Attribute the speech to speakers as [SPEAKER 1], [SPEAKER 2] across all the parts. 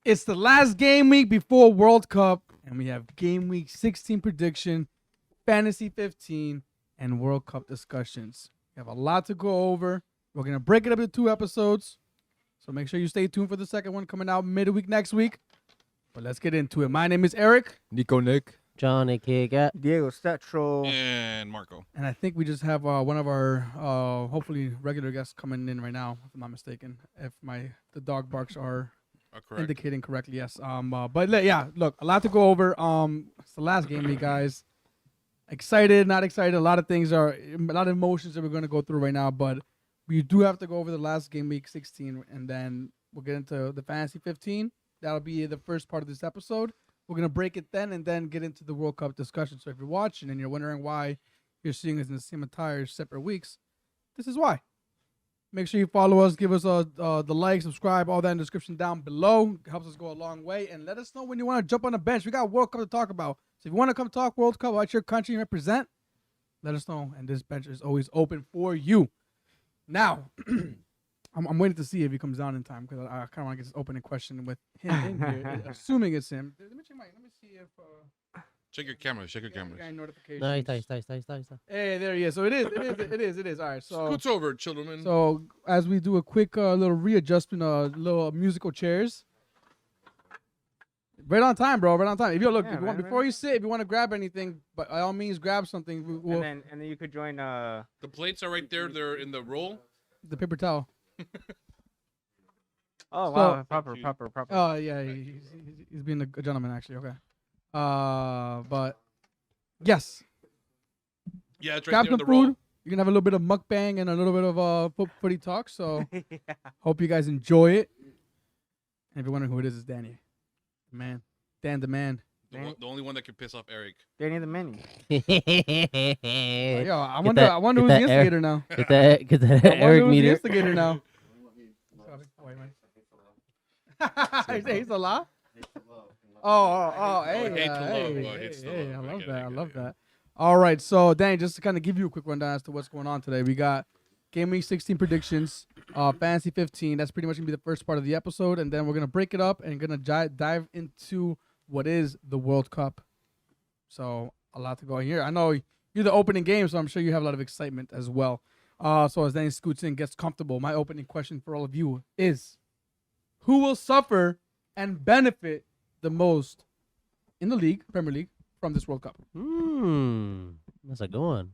[SPEAKER 1] It's the last game week before World Cup, and we have game week 16 prediction, fantasy 15, and World Cup discussions. We have a lot to go over. We're going to break it up into 2 episodes, so make sure you stay tuned for the second one coming out midweek next week. But let's get into it. My name is Erik.
[SPEAKER 2] Nico Nick.
[SPEAKER 3] John, a.k.a. Gat.
[SPEAKER 4] Diego Stetro.
[SPEAKER 5] And Marco.
[SPEAKER 1] And I think we just have one of our hopefully regular guests coming in right now, if I'm not mistaken. If the dog barks are
[SPEAKER 5] Correct.
[SPEAKER 1] indicating correctly, yes. But yeah, look, a lot to go over. It's the last game week, guys. Excited, not excited. A lot of emotions that we're going to go through right now. But we do have to go over the last game week 16, and then we'll get into the fantasy 15. That'll be the first part of this episode. We're going to break it then and then get into the World Cup discussion. So if you're watching and you're wondering why you're seeing us in the same entire separate weeks, this is why. Make sure you follow us, give us the like, subscribe, all that in the description down below. It helps us go a long way. And let us know when you want to jump on the bench. We got World Cup to talk about. So if you want to come talk World Cup, what your country you represent, let us know. And this bench is always open for you. Now, I'm waiting to see if he comes down in time because I kind of want to get this opening question with him in here, assuming it's him. Let me see if...
[SPEAKER 5] Check your cameras. Check your cameras.
[SPEAKER 1] Notifications.
[SPEAKER 3] No, ahí está.
[SPEAKER 1] Hey, there he is. So it is. All right. So
[SPEAKER 5] Scoots over, children.
[SPEAKER 1] So as we do a quick little readjustment, little musical chairs. Right on time, bro. Right on time. If you look,
[SPEAKER 4] Yeah,
[SPEAKER 1] if you want,
[SPEAKER 4] man,
[SPEAKER 1] before you sit, if you want to grab anything, but by all means, grab something. We'll,
[SPEAKER 4] and then you could join.
[SPEAKER 5] The plates are right there. They're in the roll.
[SPEAKER 1] the paper towel.
[SPEAKER 4] Oh
[SPEAKER 1] So-
[SPEAKER 4] wow, proper.
[SPEAKER 1] Oh yeah, he's being a gentleman actually. Okay. But yes,
[SPEAKER 5] Yeah, it's right
[SPEAKER 1] grab
[SPEAKER 5] there in
[SPEAKER 1] some
[SPEAKER 5] the roll.
[SPEAKER 1] food. You're gonna have a little bit of mukbang and a little bit of footy talk. So
[SPEAKER 4] Yeah.
[SPEAKER 1] hope you guys enjoy it. And if you're wondering who it is Danny, the man, Dan the man.
[SPEAKER 5] The only one that can piss off Erik.
[SPEAKER 4] Danny the Mini.
[SPEAKER 1] Yo, I
[SPEAKER 3] that-
[SPEAKER 1] wonder
[SPEAKER 3] get
[SPEAKER 1] who's the
[SPEAKER 3] that air-
[SPEAKER 1] instigator now.
[SPEAKER 3] Get that
[SPEAKER 1] I wonder
[SPEAKER 3] Erik
[SPEAKER 1] who's the
[SPEAKER 3] meter.
[SPEAKER 1] instigator now. He's a lot. Oh, hey,
[SPEAKER 5] hate to love.
[SPEAKER 1] hey,
[SPEAKER 5] Hates to
[SPEAKER 1] hey,
[SPEAKER 5] love.
[SPEAKER 1] I
[SPEAKER 5] I
[SPEAKER 1] love
[SPEAKER 5] get it,
[SPEAKER 1] that.
[SPEAKER 5] I
[SPEAKER 1] I
[SPEAKER 5] get
[SPEAKER 1] love
[SPEAKER 5] it.
[SPEAKER 1] that. All right, so Danny, just to kind of give you a quick rundown as to what's going on today, we got Game Week 16 predictions, Fantasy 15. That's pretty much gonna be the first part of the episode, and then we're gonna break it up and gonna dive into what is the World Cup. So a lot to go here. I know you're the opening game, so I'm sure you have a lot of excitement as well. So as Danny scoots in, gets comfortable, my opening question for all of you is: who will suffer and benefit the most in the league, Premier League, from this World Cup?
[SPEAKER 3] That's a good one.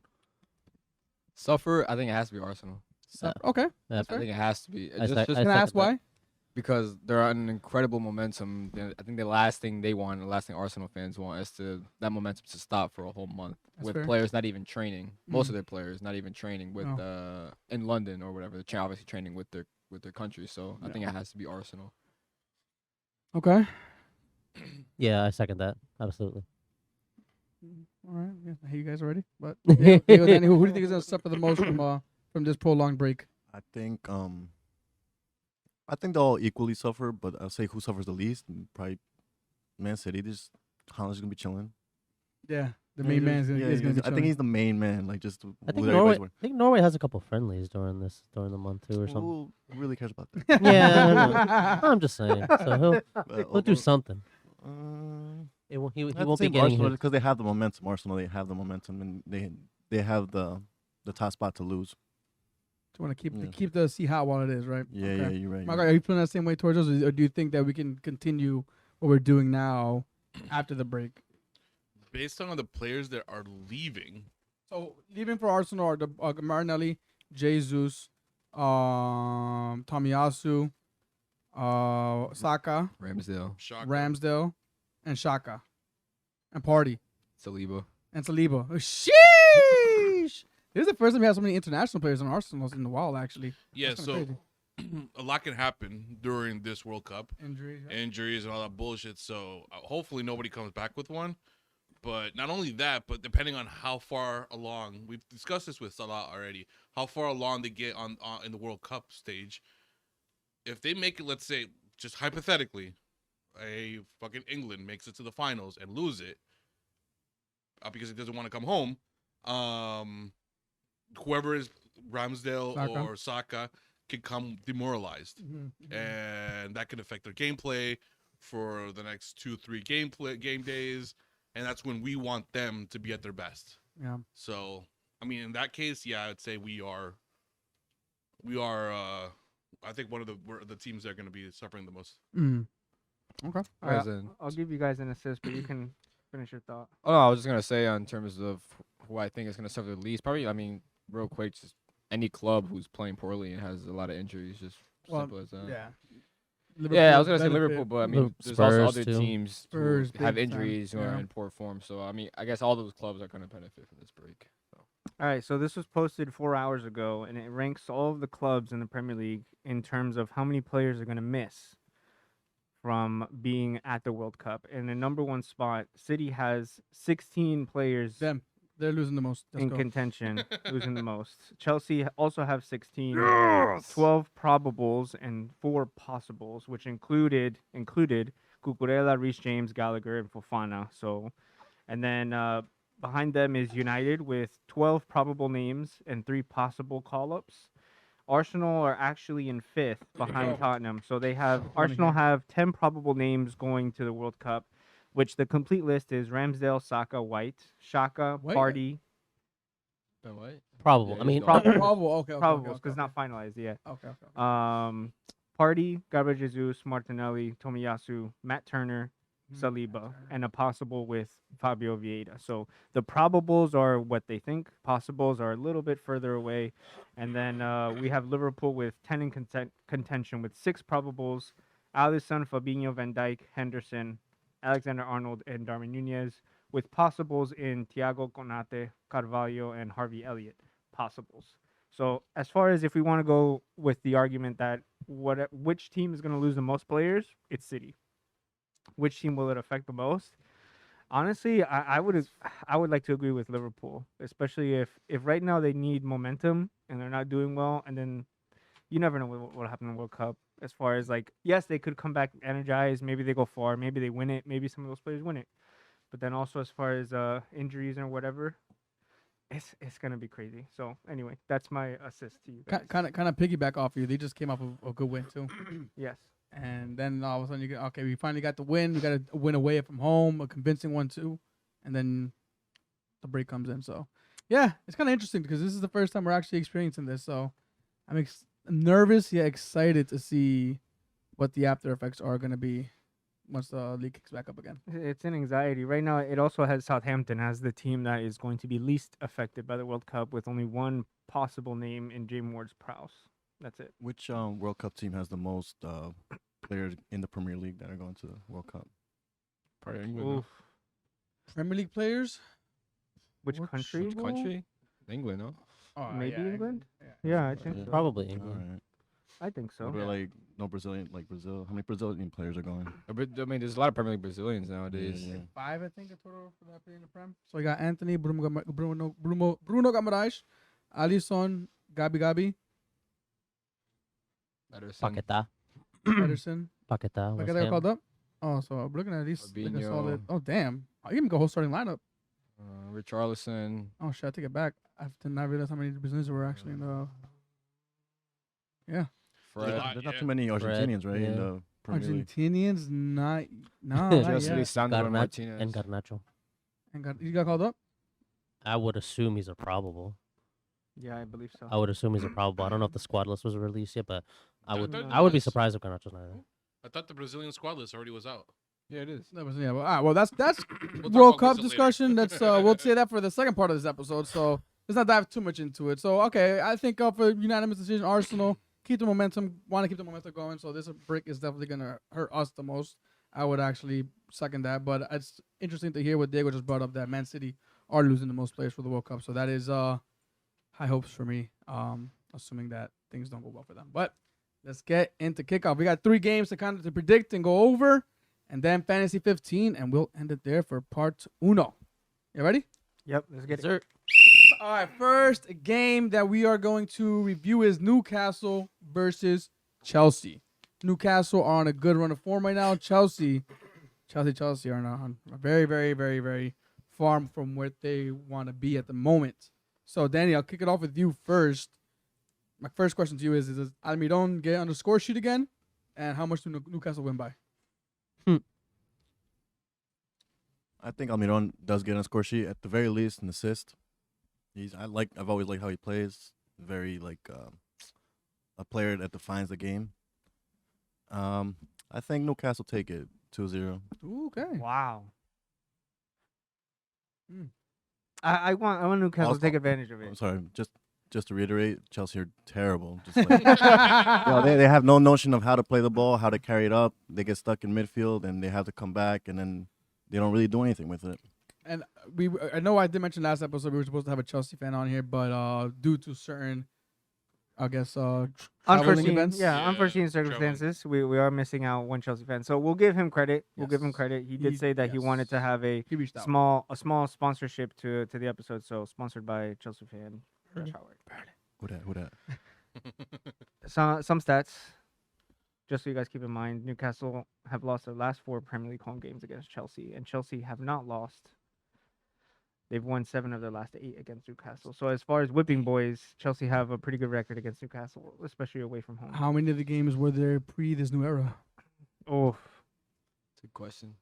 [SPEAKER 2] Suffer, I think it has to be Arsenal.
[SPEAKER 1] Okay.
[SPEAKER 3] That's
[SPEAKER 2] I think it has to be.
[SPEAKER 3] I
[SPEAKER 2] Just,
[SPEAKER 3] sec-
[SPEAKER 2] just
[SPEAKER 1] Can I
[SPEAKER 3] second
[SPEAKER 1] ask why?
[SPEAKER 2] because they're on incredible momentum. I think the last thing they want, the last thing Arsenal fans want, is that momentum to stop for a whole month
[SPEAKER 1] That's
[SPEAKER 2] with
[SPEAKER 1] fair.
[SPEAKER 2] players not even training. Most
[SPEAKER 1] Mhm.
[SPEAKER 2] of their players not even training with in London or whatever. They're obviously training with their country. So I
[SPEAKER 1] Yeah.
[SPEAKER 2] think it has to be Arsenal.
[SPEAKER 1] Okay.
[SPEAKER 3] Yeah, I second that. Absolutely.
[SPEAKER 1] All right. Yeah, I hear you guys already. But Diego, Danny, who do you think is going to suffer the most from this prolonged break?
[SPEAKER 6] I think they'll all equally suffer, but I'll say who suffers the least. Probably Man City. Haaland's gonna be chilling.
[SPEAKER 1] Yeah, the main man is going to be
[SPEAKER 6] I think
[SPEAKER 1] chilling.
[SPEAKER 6] he's the main man. Like just
[SPEAKER 3] I think
[SPEAKER 6] who
[SPEAKER 3] Norway.
[SPEAKER 6] everybody's
[SPEAKER 3] I think Norway has a couple friendlies during the month too, or something.
[SPEAKER 6] Who really cares about that?
[SPEAKER 3] Yeah, I know. I'm just saying. So he'll do something. He won't be getting hit.
[SPEAKER 6] because they have the momentum. Arsenal, they have the momentum, and they have the top spot to lose.
[SPEAKER 1] Do you want to
[SPEAKER 6] Yeah.
[SPEAKER 1] keep the sea hot while it is, right?
[SPEAKER 6] Yeah,
[SPEAKER 1] Okay.
[SPEAKER 6] yeah, you're right.
[SPEAKER 1] Marco, are you feeling that same way towards us, or do you think that we can continue what we're doing now after the break?
[SPEAKER 5] Based on the players that are leaving,
[SPEAKER 1] So leaving for Arsenal are the Martinelli, Jesus, Tomiyasu, Saka,
[SPEAKER 2] Ramsdale,
[SPEAKER 5] shocker.
[SPEAKER 1] Ramsdale, and Shaka, and Party,
[SPEAKER 2] Saliba.
[SPEAKER 1] and Saliba. Sheesh! This is the first time we have so many international players on Arsenal in a while, actually.
[SPEAKER 5] Yeah,
[SPEAKER 1] That's kinda
[SPEAKER 5] so
[SPEAKER 1] crazy.
[SPEAKER 5] a lot can happen during this World Cup.
[SPEAKER 1] Injuries. Yeah.
[SPEAKER 5] Injuries and all that bullshit. So hopefully nobody comes back with one. But not only that, but depending on how far along, we've discussed this with Salah already, how far along they get on in the World Cup stage. If they make it, let's say, just hypothetically, a fucking England makes it to the finals and lose it because it doesn't want to come home, whoever is Ramsdale
[SPEAKER 1] Saka.
[SPEAKER 5] or Saka can come demoralized.
[SPEAKER 1] Mhm.
[SPEAKER 5] And that can affect their gameplay for the next 2-3 game days, and that's when we want them to be at their best.
[SPEAKER 1] Yeah.
[SPEAKER 5] So, I mean, in that case, yeah, I'd say we are. I think we're the teams that are going to be suffering the most.
[SPEAKER 1] Mm. Okay.
[SPEAKER 4] All right,
[SPEAKER 2] Present.
[SPEAKER 4] I'll give you guys an assist, but you can finish your thought.
[SPEAKER 2] Oh, no, I was just gonna say in terms of who I think is gonna suffer the least. Probably, I mean, real quick, just any club who's playing poorly and has a lot of injuries. Just
[SPEAKER 1] Well,
[SPEAKER 2] simple as that.
[SPEAKER 1] Yeah.
[SPEAKER 2] Yeah, I was gonna say
[SPEAKER 1] benefit.
[SPEAKER 2] Liverpool, but I mean,
[SPEAKER 3] Liv-
[SPEAKER 2] there's also
[SPEAKER 3] Spurs,
[SPEAKER 2] other
[SPEAKER 3] too.
[SPEAKER 2] teams
[SPEAKER 1] Spurs,
[SPEAKER 2] who have
[SPEAKER 1] big time,
[SPEAKER 2] injuries who are
[SPEAKER 1] yeah.
[SPEAKER 2] in poor form. So I mean, I guess all those clubs are gonna benefit from this break. So.
[SPEAKER 4] All right, so this was posted 4 hours ago, and it ranks all of the clubs in the Premier League in terms of how many players are going to miss from being at the World Cup. In the number 1 spot, City has 16 players
[SPEAKER 1] Them. They're losing the most. Let's
[SPEAKER 4] in
[SPEAKER 1] go.
[SPEAKER 4] contention, losing the most. Chelsea also have 16, 12 probables and 4 possibles, which included Cucurella, Reece James, Gallagher, and Fofana. So, and then behind them is United with 12 probable names and 3 possible call-ups. Arsenal are actually in 5th behind Tottenham. So they have Arsenal have 10 probable names going to the World Cup, which the complete list is Ramsdale, Saka, White, Shaka,
[SPEAKER 1] White?
[SPEAKER 4] Partey,
[SPEAKER 2] Ben White?
[SPEAKER 3] Probable.
[SPEAKER 2] Yeah,
[SPEAKER 3] I
[SPEAKER 2] he's
[SPEAKER 3] mean,
[SPEAKER 2] gone.
[SPEAKER 1] Probable. Okay.
[SPEAKER 4] probables because not finalized yet.
[SPEAKER 1] Okay.
[SPEAKER 4] Partey, Gabriel Jesus, Martinelli, Tomiyasu, Matt Turner, Saliba, and a possible with Fabio Vieira. So the probables are what they think. Possibles are a little bit further away. And then we have Liverpool with 10 in contention with 6 probables. Alisson, Fabinho, Van Dijk, Henderson, Alexander-Arnold, and Darwin Nunez, with possibles in Thiago Konate, Carvalho, and Harvey Elliott. Possibles. So as far as if we want to go with the argument that which team is going to lose the most players, it's City. Which team will it affect the most? Honestly, I would like to agree with Liverpool, especially if right now they need momentum and they're not doing well, and then you never know what will happen in the World Cup. As far as like, yes, they could come back energized, maybe they go far, maybe they win it, maybe some of those players win it, but then also as far as injuries or whatever, it's gonna be crazy. So anyway, that's my assist to you guys.
[SPEAKER 1] Kind of piggyback off you. They just came off of a good win too.
[SPEAKER 4] Yes.
[SPEAKER 1] And then all of a sudden you get, okay, we finally got the win. We got a win away from home, a convincing one too. And then the break comes in. So, yeah, it's kind of interesting because this is the first time we're actually experiencing this. So, I'm nervous yet excited to see what the after effects are going to be once the league kicks back up again.
[SPEAKER 4] It's an anxiety. Right now, it also has Southampton as the team that is going to be least affected by the World Cup with only one possible name in James Ward-Prowse. That's it.
[SPEAKER 6] Which World Cup team has the most players in the Premier League that are going to the World Cup?
[SPEAKER 2] Probably England. no?
[SPEAKER 4] Oof.
[SPEAKER 1] Premier League players?
[SPEAKER 4] Which country?
[SPEAKER 2] Which country? England, no?
[SPEAKER 1] Oh,
[SPEAKER 4] Maybe England?
[SPEAKER 1] Yeah,
[SPEAKER 4] Yeah, I think so.
[SPEAKER 3] probably
[SPEAKER 6] All
[SPEAKER 3] England.
[SPEAKER 6] right.
[SPEAKER 4] I think so.
[SPEAKER 6] What about like no Brazilian, like Brazil? How many Brazilian players are going?
[SPEAKER 2] I mean, there's a lot of Premier League Brazilians nowadays.
[SPEAKER 6] Yeah.
[SPEAKER 1] 5, I think, in total for that play in the Prem. So, we got Anthony, Bruno Guimaraes, Alisson, Gabi,
[SPEAKER 2] Ederson.
[SPEAKER 3] Paquetá.
[SPEAKER 1] Ederson.
[SPEAKER 3] Paquetá.
[SPEAKER 1] Like
[SPEAKER 3] West
[SPEAKER 1] they're
[SPEAKER 3] Ham.
[SPEAKER 1] called up. Oh, so I'm looking at these like a
[SPEAKER 2] Fabinho.
[SPEAKER 1] solid. Oh damn! I even go whole starting lineup.
[SPEAKER 2] Richarlison.
[SPEAKER 1] Oh shit! I take it back. I did not realize how many Brazilians were actually in the. Yeah,
[SPEAKER 5] There's a
[SPEAKER 2] Fred.
[SPEAKER 5] lot.
[SPEAKER 6] There's not
[SPEAKER 5] yeah.
[SPEAKER 6] too many Argentinians, right? In
[SPEAKER 3] yeah.
[SPEAKER 6] the Premier League.
[SPEAKER 1] Argentinians not no.
[SPEAKER 2] Just
[SPEAKER 1] not yet.
[SPEAKER 2] Lisandro Martinez.
[SPEAKER 3] And Garnacho.
[SPEAKER 1] You got called up.
[SPEAKER 3] I would assume he's a probable.
[SPEAKER 4] Yeah, I believe so.
[SPEAKER 3] I would assume he's a probable. I don't know if the squad list was released yet, but I
[SPEAKER 5] I
[SPEAKER 3] would
[SPEAKER 5] thought
[SPEAKER 3] I would be
[SPEAKER 5] it was-
[SPEAKER 3] surprised if Garnacho's not there.
[SPEAKER 5] I thought the Brazilian squad list already was out.
[SPEAKER 2] Yeah, it is.
[SPEAKER 1] That was yeah. Well, that's
[SPEAKER 5] We'll talk
[SPEAKER 1] World
[SPEAKER 5] about
[SPEAKER 1] Cup
[SPEAKER 5] Brazil later.
[SPEAKER 1] discussion. That's we'll say that for the second part of this episode. So let's not dive too much into it. So okay, I think for unanimous decision, Arsenal keep the momentum. Want to keep the momentum going. So this break is definitely gonna hurt us the most. I would actually second that. But it's interesting to hear what Diego just brought up that Man City are losing the most players for the World Cup. So that is high hopes for me. Assuming that things don't go well for them. But let's get into kickoff. We got 3 games to predict and go over, and then Fantasy 15, and we'll end it there for part uno. You ready?
[SPEAKER 4] Yep, let's get it.
[SPEAKER 3] Sir,
[SPEAKER 1] All right, first game that we are going to review is Newcastle versus Chelsea. Newcastle are on a good run of form right now. Chelsea are on a very, very, very, very far from where they want to be at the moment. So, Danny, I'll kick it off with you first. My first question to you is does Almiron get on the score sheet again? And how much do Newcastle win by?
[SPEAKER 6] I think Almiron does get on the score sheet at the very least an assist. I've always liked how he plays. Very a player that defines the game. I think Newcastle take it 2-0.
[SPEAKER 1] Okay.
[SPEAKER 4] Wow.
[SPEAKER 1] Hmm.
[SPEAKER 4] I want Newcastle
[SPEAKER 6] Also-
[SPEAKER 4] to take advantage of
[SPEAKER 6] I'm
[SPEAKER 4] it.
[SPEAKER 6] sorry, just to reiterate, Chelsea are terrible. Just like, they have no notion of how to play the ball, how to carry it up. They get stuck in midfield and they have to come back, and then they don't really do anything with it.
[SPEAKER 1] And I know I did mention last episode we were supposed to have a Chelsea fan on here, but due to certain, I guess, traveling
[SPEAKER 4] Unforeseen,
[SPEAKER 1] events.
[SPEAKER 5] Yeah,
[SPEAKER 4] unforeseen
[SPEAKER 5] traveling.
[SPEAKER 4] circumstances. We are missing out one Chelsea fan, so we'll give him credit. We'll give him
[SPEAKER 1] Yes.
[SPEAKER 4] credit. He did
[SPEAKER 1] He-
[SPEAKER 4] say that he wanted to
[SPEAKER 1] yes.
[SPEAKER 4] have a
[SPEAKER 1] He reached out.
[SPEAKER 4] small sponsorship to the episode. So sponsored by Chelsea fan. Josh Howard.
[SPEAKER 6] Who that?
[SPEAKER 4] Some stats, just so you guys keep in mind. Newcastle have lost their last 4 Premier League home games against Chelsea, and Chelsea have not lost. They've won 7 of their last 8 against Newcastle. So as far as whipping boys, Chelsea have a pretty good record against Newcastle, especially away from home.
[SPEAKER 1] How many of the games were there pre this new era?
[SPEAKER 4] Oh,
[SPEAKER 2] Good question.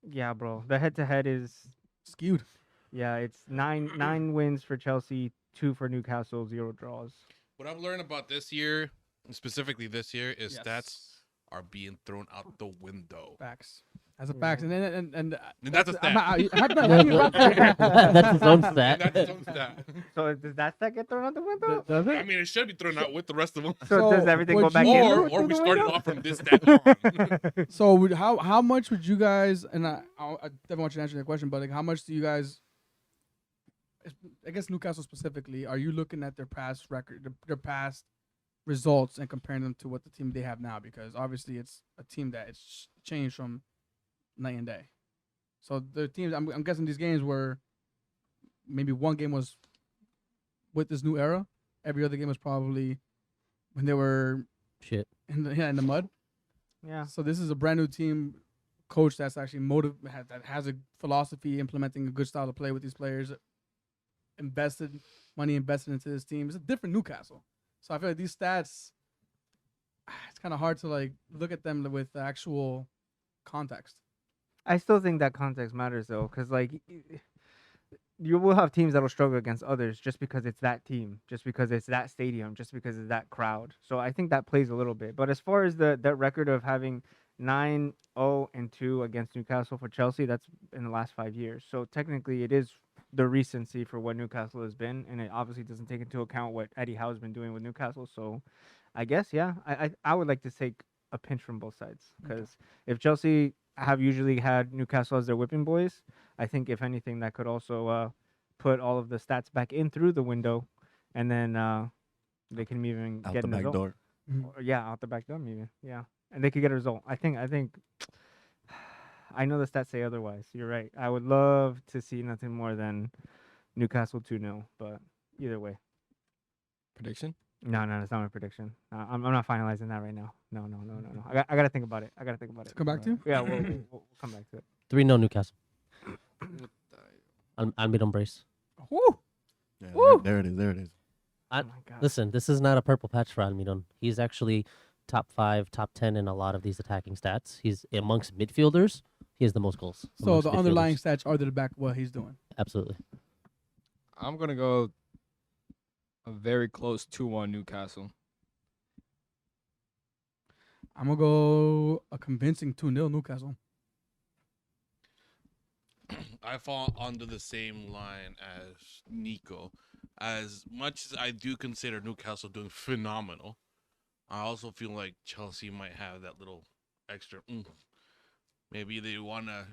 [SPEAKER 4] yeah, bro. The head-to-head is
[SPEAKER 1] Skewed.
[SPEAKER 4] it's nine wins for Chelsea, 2 for Newcastle, 0 draws.
[SPEAKER 5] What I've learned about this year, specifically this year, is stats
[SPEAKER 1] Yes.
[SPEAKER 5] are being thrown out the window.
[SPEAKER 1] Facts. As a
[SPEAKER 4] Yeah.
[SPEAKER 1] fact, and
[SPEAKER 5] That's a stat.
[SPEAKER 3] That's his own
[SPEAKER 5] And
[SPEAKER 3] stat.
[SPEAKER 5] that's its own stat.
[SPEAKER 4] So does that stat get thrown out the window?
[SPEAKER 1] Does
[SPEAKER 5] I
[SPEAKER 1] it?
[SPEAKER 5] mean, it should be thrown out with the rest of them.
[SPEAKER 4] So does everything go
[SPEAKER 1] would
[SPEAKER 4] back
[SPEAKER 1] you-
[SPEAKER 4] in?
[SPEAKER 5] Or we started off from this stat on.
[SPEAKER 1] So how much would you guys? And I definitely want you to answer that question, but like, how much do you guys? I guess Newcastle specifically, are you looking at their past record, their past results, and comparing them to what the team they have now? Because obviously it's a team that it's changed from night and day. So the teams, I'm guessing these games were maybe one game was with this new era. Every other game was probably when they were
[SPEAKER 3] Shit.
[SPEAKER 1] in the mud.
[SPEAKER 4] Yeah.
[SPEAKER 1] So this is a brand new team coach that's actually that has a philosophy, implementing a good style of play with these players. Money invested into this team. It's a different Newcastle. So I feel like these stats, it's kind of hard to like look at them with the actual context.
[SPEAKER 4] I still think that context matters though, because like you will have teams that'll struggle against others just because it's that team, just because it's that stadium, just because it's that crowd. So I think that plays a little bit. But as far as that record of having 9-0-2 against Newcastle for Chelsea, that's in the last 5 years. So technically, it is the recency for what Newcastle has been, and it obviously doesn't take into account what Eddie Howe's been doing with Newcastle. So I guess I would like to take a pinch from both sides, because if Chelsea have usually had Newcastle as their whipping boys, I think if anything that could also put all of the stats back in through the window, and then they can even
[SPEAKER 6] Out
[SPEAKER 4] get
[SPEAKER 6] the
[SPEAKER 4] a
[SPEAKER 6] back
[SPEAKER 4] result.
[SPEAKER 6] door.
[SPEAKER 4] Or, yeah, out the back door even. Yeah, and they could get a result. I think. I know the stats say otherwise. You're right. I would love to see nothing more than Newcastle 2-0, but either way.
[SPEAKER 2] Prediction?
[SPEAKER 4] No, it's not my prediction. I'm not finalizing that right now. No. I gotta think about it.
[SPEAKER 1] To come back to?
[SPEAKER 4] Yeah, we'll come back to it.
[SPEAKER 3] 3-0 Newcastle. Almiron brace.
[SPEAKER 1] Woo!
[SPEAKER 6] Yeah,
[SPEAKER 1] Woo!
[SPEAKER 6] there it is.
[SPEAKER 3] I-
[SPEAKER 4] Oh my God.
[SPEAKER 3] Listen, this is not a purple patch for Almiron. He's actually top 5, top 10 in a lot of these attacking stats. He's amongst midfielders. He has the most goals.
[SPEAKER 1] So
[SPEAKER 3] amongst
[SPEAKER 1] the underlying
[SPEAKER 3] midfielders.
[SPEAKER 1] stats are to the back what he's doing.
[SPEAKER 3] Absolutely.
[SPEAKER 2] I'm gonna go a very close 2-1 Newcastle.
[SPEAKER 1] I'm gonna go a convincing 2-0 Newcastle.
[SPEAKER 5] I fall under the same line as Nico. As much as I do consider Newcastle doing phenomenal, I also feel like Chelsea might have that little extra oomph. Maybe they want to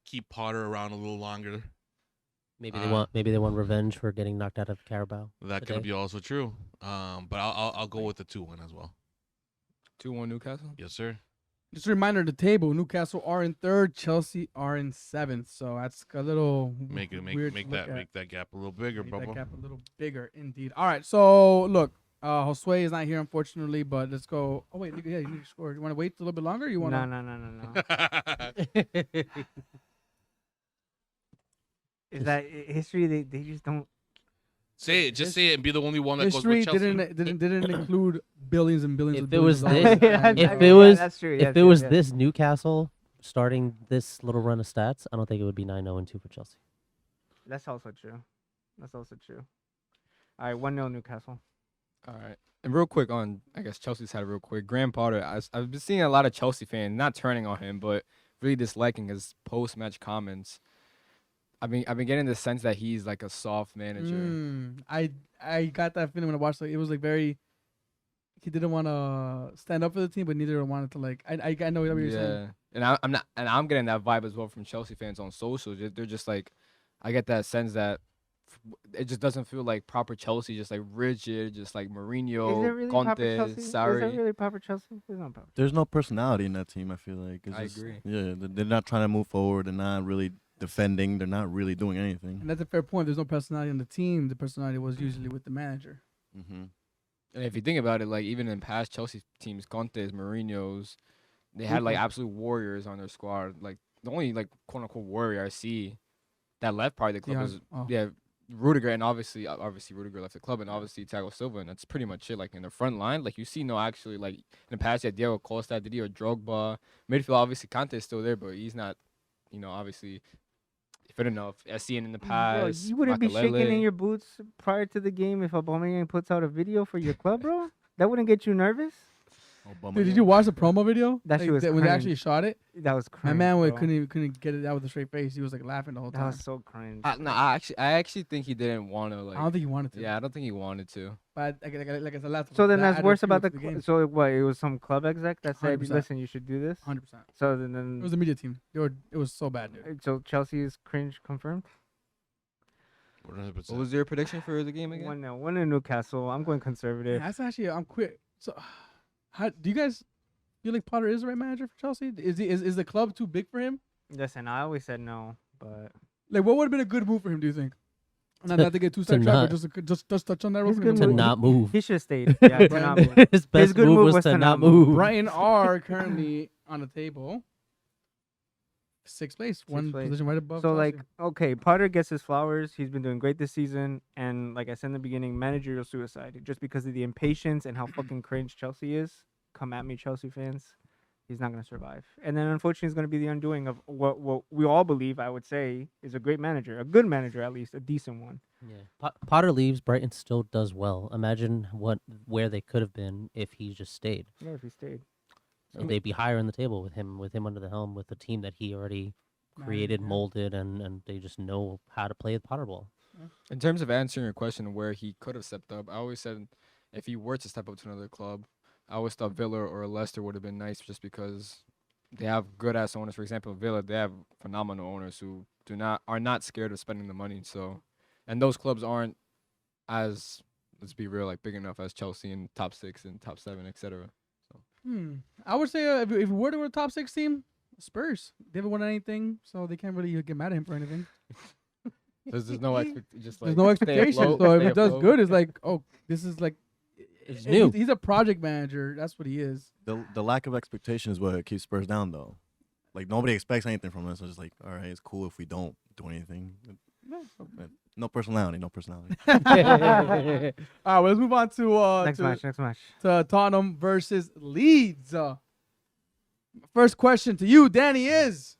[SPEAKER 5] keep Potter around a little longer.
[SPEAKER 3] Maybe they want revenge for getting knocked out of Carabao.
[SPEAKER 5] That
[SPEAKER 3] today.
[SPEAKER 5] could be also true. But I'll go with the 2-1 as well.
[SPEAKER 2] 2-1 Newcastle?
[SPEAKER 5] Yes, sir.
[SPEAKER 1] Just a reminder: the table. Newcastle are in 3rd, Chelsea are in 7th. So that's a little
[SPEAKER 5] Make
[SPEAKER 1] weird to look at.
[SPEAKER 5] make that gap a little bigger,
[SPEAKER 1] Make that
[SPEAKER 5] Bubba.
[SPEAKER 1] gap a little bigger, indeed. All right, so look, Josue is not here, unfortunately, but let's go. Oh wait, you need to score. You want to wait a little bit longer? Or you want to?
[SPEAKER 4] No. Is that history? They just don't.
[SPEAKER 5] Say it. Just say it and be the only one that goes
[SPEAKER 1] History
[SPEAKER 5] with Chelsea.
[SPEAKER 1] didn't include billions and billions.
[SPEAKER 3] If
[SPEAKER 1] of
[SPEAKER 3] it was
[SPEAKER 1] billions of
[SPEAKER 3] this-
[SPEAKER 1] dollars.
[SPEAKER 3] if
[SPEAKER 4] I
[SPEAKER 3] it
[SPEAKER 4] mean,
[SPEAKER 3] was-
[SPEAKER 4] that's true.
[SPEAKER 3] If
[SPEAKER 4] Yes,
[SPEAKER 3] it
[SPEAKER 4] yes,
[SPEAKER 3] was
[SPEAKER 4] yes.
[SPEAKER 3] this Newcastle starting this little run of stats, I don't think it would be 9-0-2 for Chelsea.
[SPEAKER 4] That's also true. That's also true. All right, 1-0 Newcastle.
[SPEAKER 2] All right. And real quick on, I guess Chelsea's had it real quick. Graham Potter, I've been seeing a lot of Chelsea fans not turning on him, but really disliking his post-match comments. I've been getting the sense that he's like a soft manager.
[SPEAKER 1] I got that feeling when I watched it. It was like very. He didn't want to stand up for the team, but neither wanted to like. I know what you're saying.
[SPEAKER 2] And I'm getting that vibe as well from Chelsea fans on social. They're just like, I get that sense that it just doesn't feel like proper Chelsea, just like rigid, just like
[SPEAKER 4] Is it
[SPEAKER 2] Mourinho,
[SPEAKER 4] really proper
[SPEAKER 2] Conte,
[SPEAKER 4] Chelsea? Is
[SPEAKER 2] Sarri.
[SPEAKER 4] it really proper Chelsea? There's not proper.
[SPEAKER 6] There's no personality in that team. I feel like
[SPEAKER 2] I
[SPEAKER 6] just-
[SPEAKER 2] agree.
[SPEAKER 6] Yeah, they're not trying to move forward. They're not really defending. They're not really doing anything.
[SPEAKER 1] And that's a fair point. There's no personality on the team. The personality was usually with the manager.
[SPEAKER 6] Mm-hmm.
[SPEAKER 2] And if you think about it, like even in past Chelsea teams, Conte's, Mourinho's, they had like absolute warriors on their squad. Like the only like quote unquote warrior I see that left part of the club
[SPEAKER 1] Yeah.
[SPEAKER 2] is
[SPEAKER 1] Oh.
[SPEAKER 2] yeah, Rudiger, and obviously Rudiger left the club, and obviously Thiago Silva, and that's pretty much it. Like in the front line, like you see no actually like in the past, you had Diego Costa, Didier Drogba. Midfield, obviously Conte is still there, but he's not, obviously fit enough. As seen in the
[SPEAKER 4] Bro,
[SPEAKER 2] past,
[SPEAKER 4] you wouldn't be shaking in
[SPEAKER 2] Makelele.
[SPEAKER 4] your boots prior to the game if Aubameyang puts out a video for your club, bro? That wouldn't get you nervous?
[SPEAKER 1] Dude, did you watch the promo video?
[SPEAKER 4] That shit was
[SPEAKER 1] when they
[SPEAKER 4] cringe.
[SPEAKER 1] actually shot it?
[SPEAKER 4] That was
[SPEAKER 1] My
[SPEAKER 4] cringe.
[SPEAKER 1] man
[SPEAKER 4] bro.
[SPEAKER 1] couldn't get it out with a straight face. He was like laughing the whole
[SPEAKER 4] That
[SPEAKER 1] time.
[SPEAKER 4] was so cringe.
[SPEAKER 2] No, I actually think he didn't want to like.
[SPEAKER 1] I don't think he wanted to.
[SPEAKER 2] Yeah, I don't think he wanted to.
[SPEAKER 1] But like I said last.
[SPEAKER 4] So then
[SPEAKER 1] that
[SPEAKER 4] that's
[SPEAKER 1] added
[SPEAKER 4] worse
[SPEAKER 1] fuel
[SPEAKER 4] about
[SPEAKER 1] to
[SPEAKER 4] the.
[SPEAKER 1] game.
[SPEAKER 4] So what? It was some club exec that said,
[SPEAKER 1] 100%.
[SPEAKER 4] "Listen, you should do this."
[SPEAKER 1] 100%.
[SPEAKER 4] So
[SPEAKER 1] It
[SPEAKER 4] then,
[SPEAKER 1] was the media team. It was so bad, dude.
[SPEAKER 4] so Chelsea's cringe confirmed.
[SPEAKER 5] 100%.
[SPEAKER 2] What was your prediction for the game again?
[SPEAKER 4] 1-0, 1-0 Newcastle. I'm going conservative.
[SPEAKER 1] Yeah, that's actually I'm quick. So, how do you guys feel like Potter is the right manager for Chelsea? Is the club too big for him?
[SPEAKER 4] Listen, I always said no, but
[SPEAKER 1] Like, what would have been a good move for him? Do you think? Not to get too sidetracked,
[SPEAKER 3] not-
[SPEAKER 1] but just touch on that real
[SPEAKER 4] His
[SPEAKER 1] quick.
[SPEAKER 4] good
[SPEAKER 3] To
[SPEAKER 4] move-
[SPEAKER 3] not move.
[SPEAKER 4] he should have stayed. Yeah, to not move.
[SPEAKER 3] His best
[SPEAKER 4] good
[SPEAKER 3] move
[SPEAKER 4] move
[SPEAKER 3] was to not move.
[SPEAKER 1] Brighton are currently on the table, sixth place, one
[SPEAKER 4] place.
[SPEAKER 1] position right above.
[SPEAKER 4] So
[SPEAKER 1] Chelsea.
[SPEAKER 4] like, okay, Potter gets his flowers. He's been doing great this season, and like I said in the beginning, managerial suicide just because of the impatience and how fucking cringe Chelsea is. Come at me, Chelsea fans. He's not gonna survive, and then unfortunately, it's gonna be the undoing of what we all believe. I would say is a great manager, a good manager at least, a decent one.
[SPEAKER 3] Yeah. Potter leaves, Brighton still does well. Imagine where they could have been if he just stayed.
[SPEAKER 4] Yeah, if he stayed.
[SPEAKER 3] And they'd be higher in the table with him under the helm, with the team that he already created,
[SPEAKER 1] yeah.
[SPEAKER 3] molded, and they just know how to play the Potter ball.
[SPEAKER 2] In terms of answering your question where he could have stepped up, I always said if he were to step up to another club, I always thought Villa or Leicester would have been nice just because they have good ass owners. For example, Villa, they have phenomenal owners who are not scared of spending the money. So, and those clubs aren't as, let's be real, like big enough as Chelsea in top 6 and top 7, etc.
[SPEAKER 1] I would say if we were to go to top 6 team, Spurs. They haven't won anything, so they can't really get mad at him for anything.
[SPEAKER 2] There's no just like
[SPEAKER 1] There's no
[SPEAKER 2] stay
[SPEAKER 1] expectation.
[SPEAKER 2] afloat,
[SPEAKER 1] So if
[SPEAKER 2] stay
[SPEAKER 1] it does
[SPEAKER 2] afloat.
[SPEAKER 1] good, it's like, oh, this is like.
[SPEAKER 3] It's
[SPEAKER 1] he's-
[SPEAKER 3] new.
[SPEAKER 1] He's a project manager. That's what he is.
[SPEAKER 6] The lack of expectation is what keeps Spurs down, though. Like nobody expects anything from us. So it's just like, all right, it's cool if we don't do anything. No personality, no personality.
[SPEAKER 1] All right, well, let's move on to
[SPEAKER 4] Next match.
[SPEAKER 1] to Tottenham versus Leeds. First question to you, Danny, is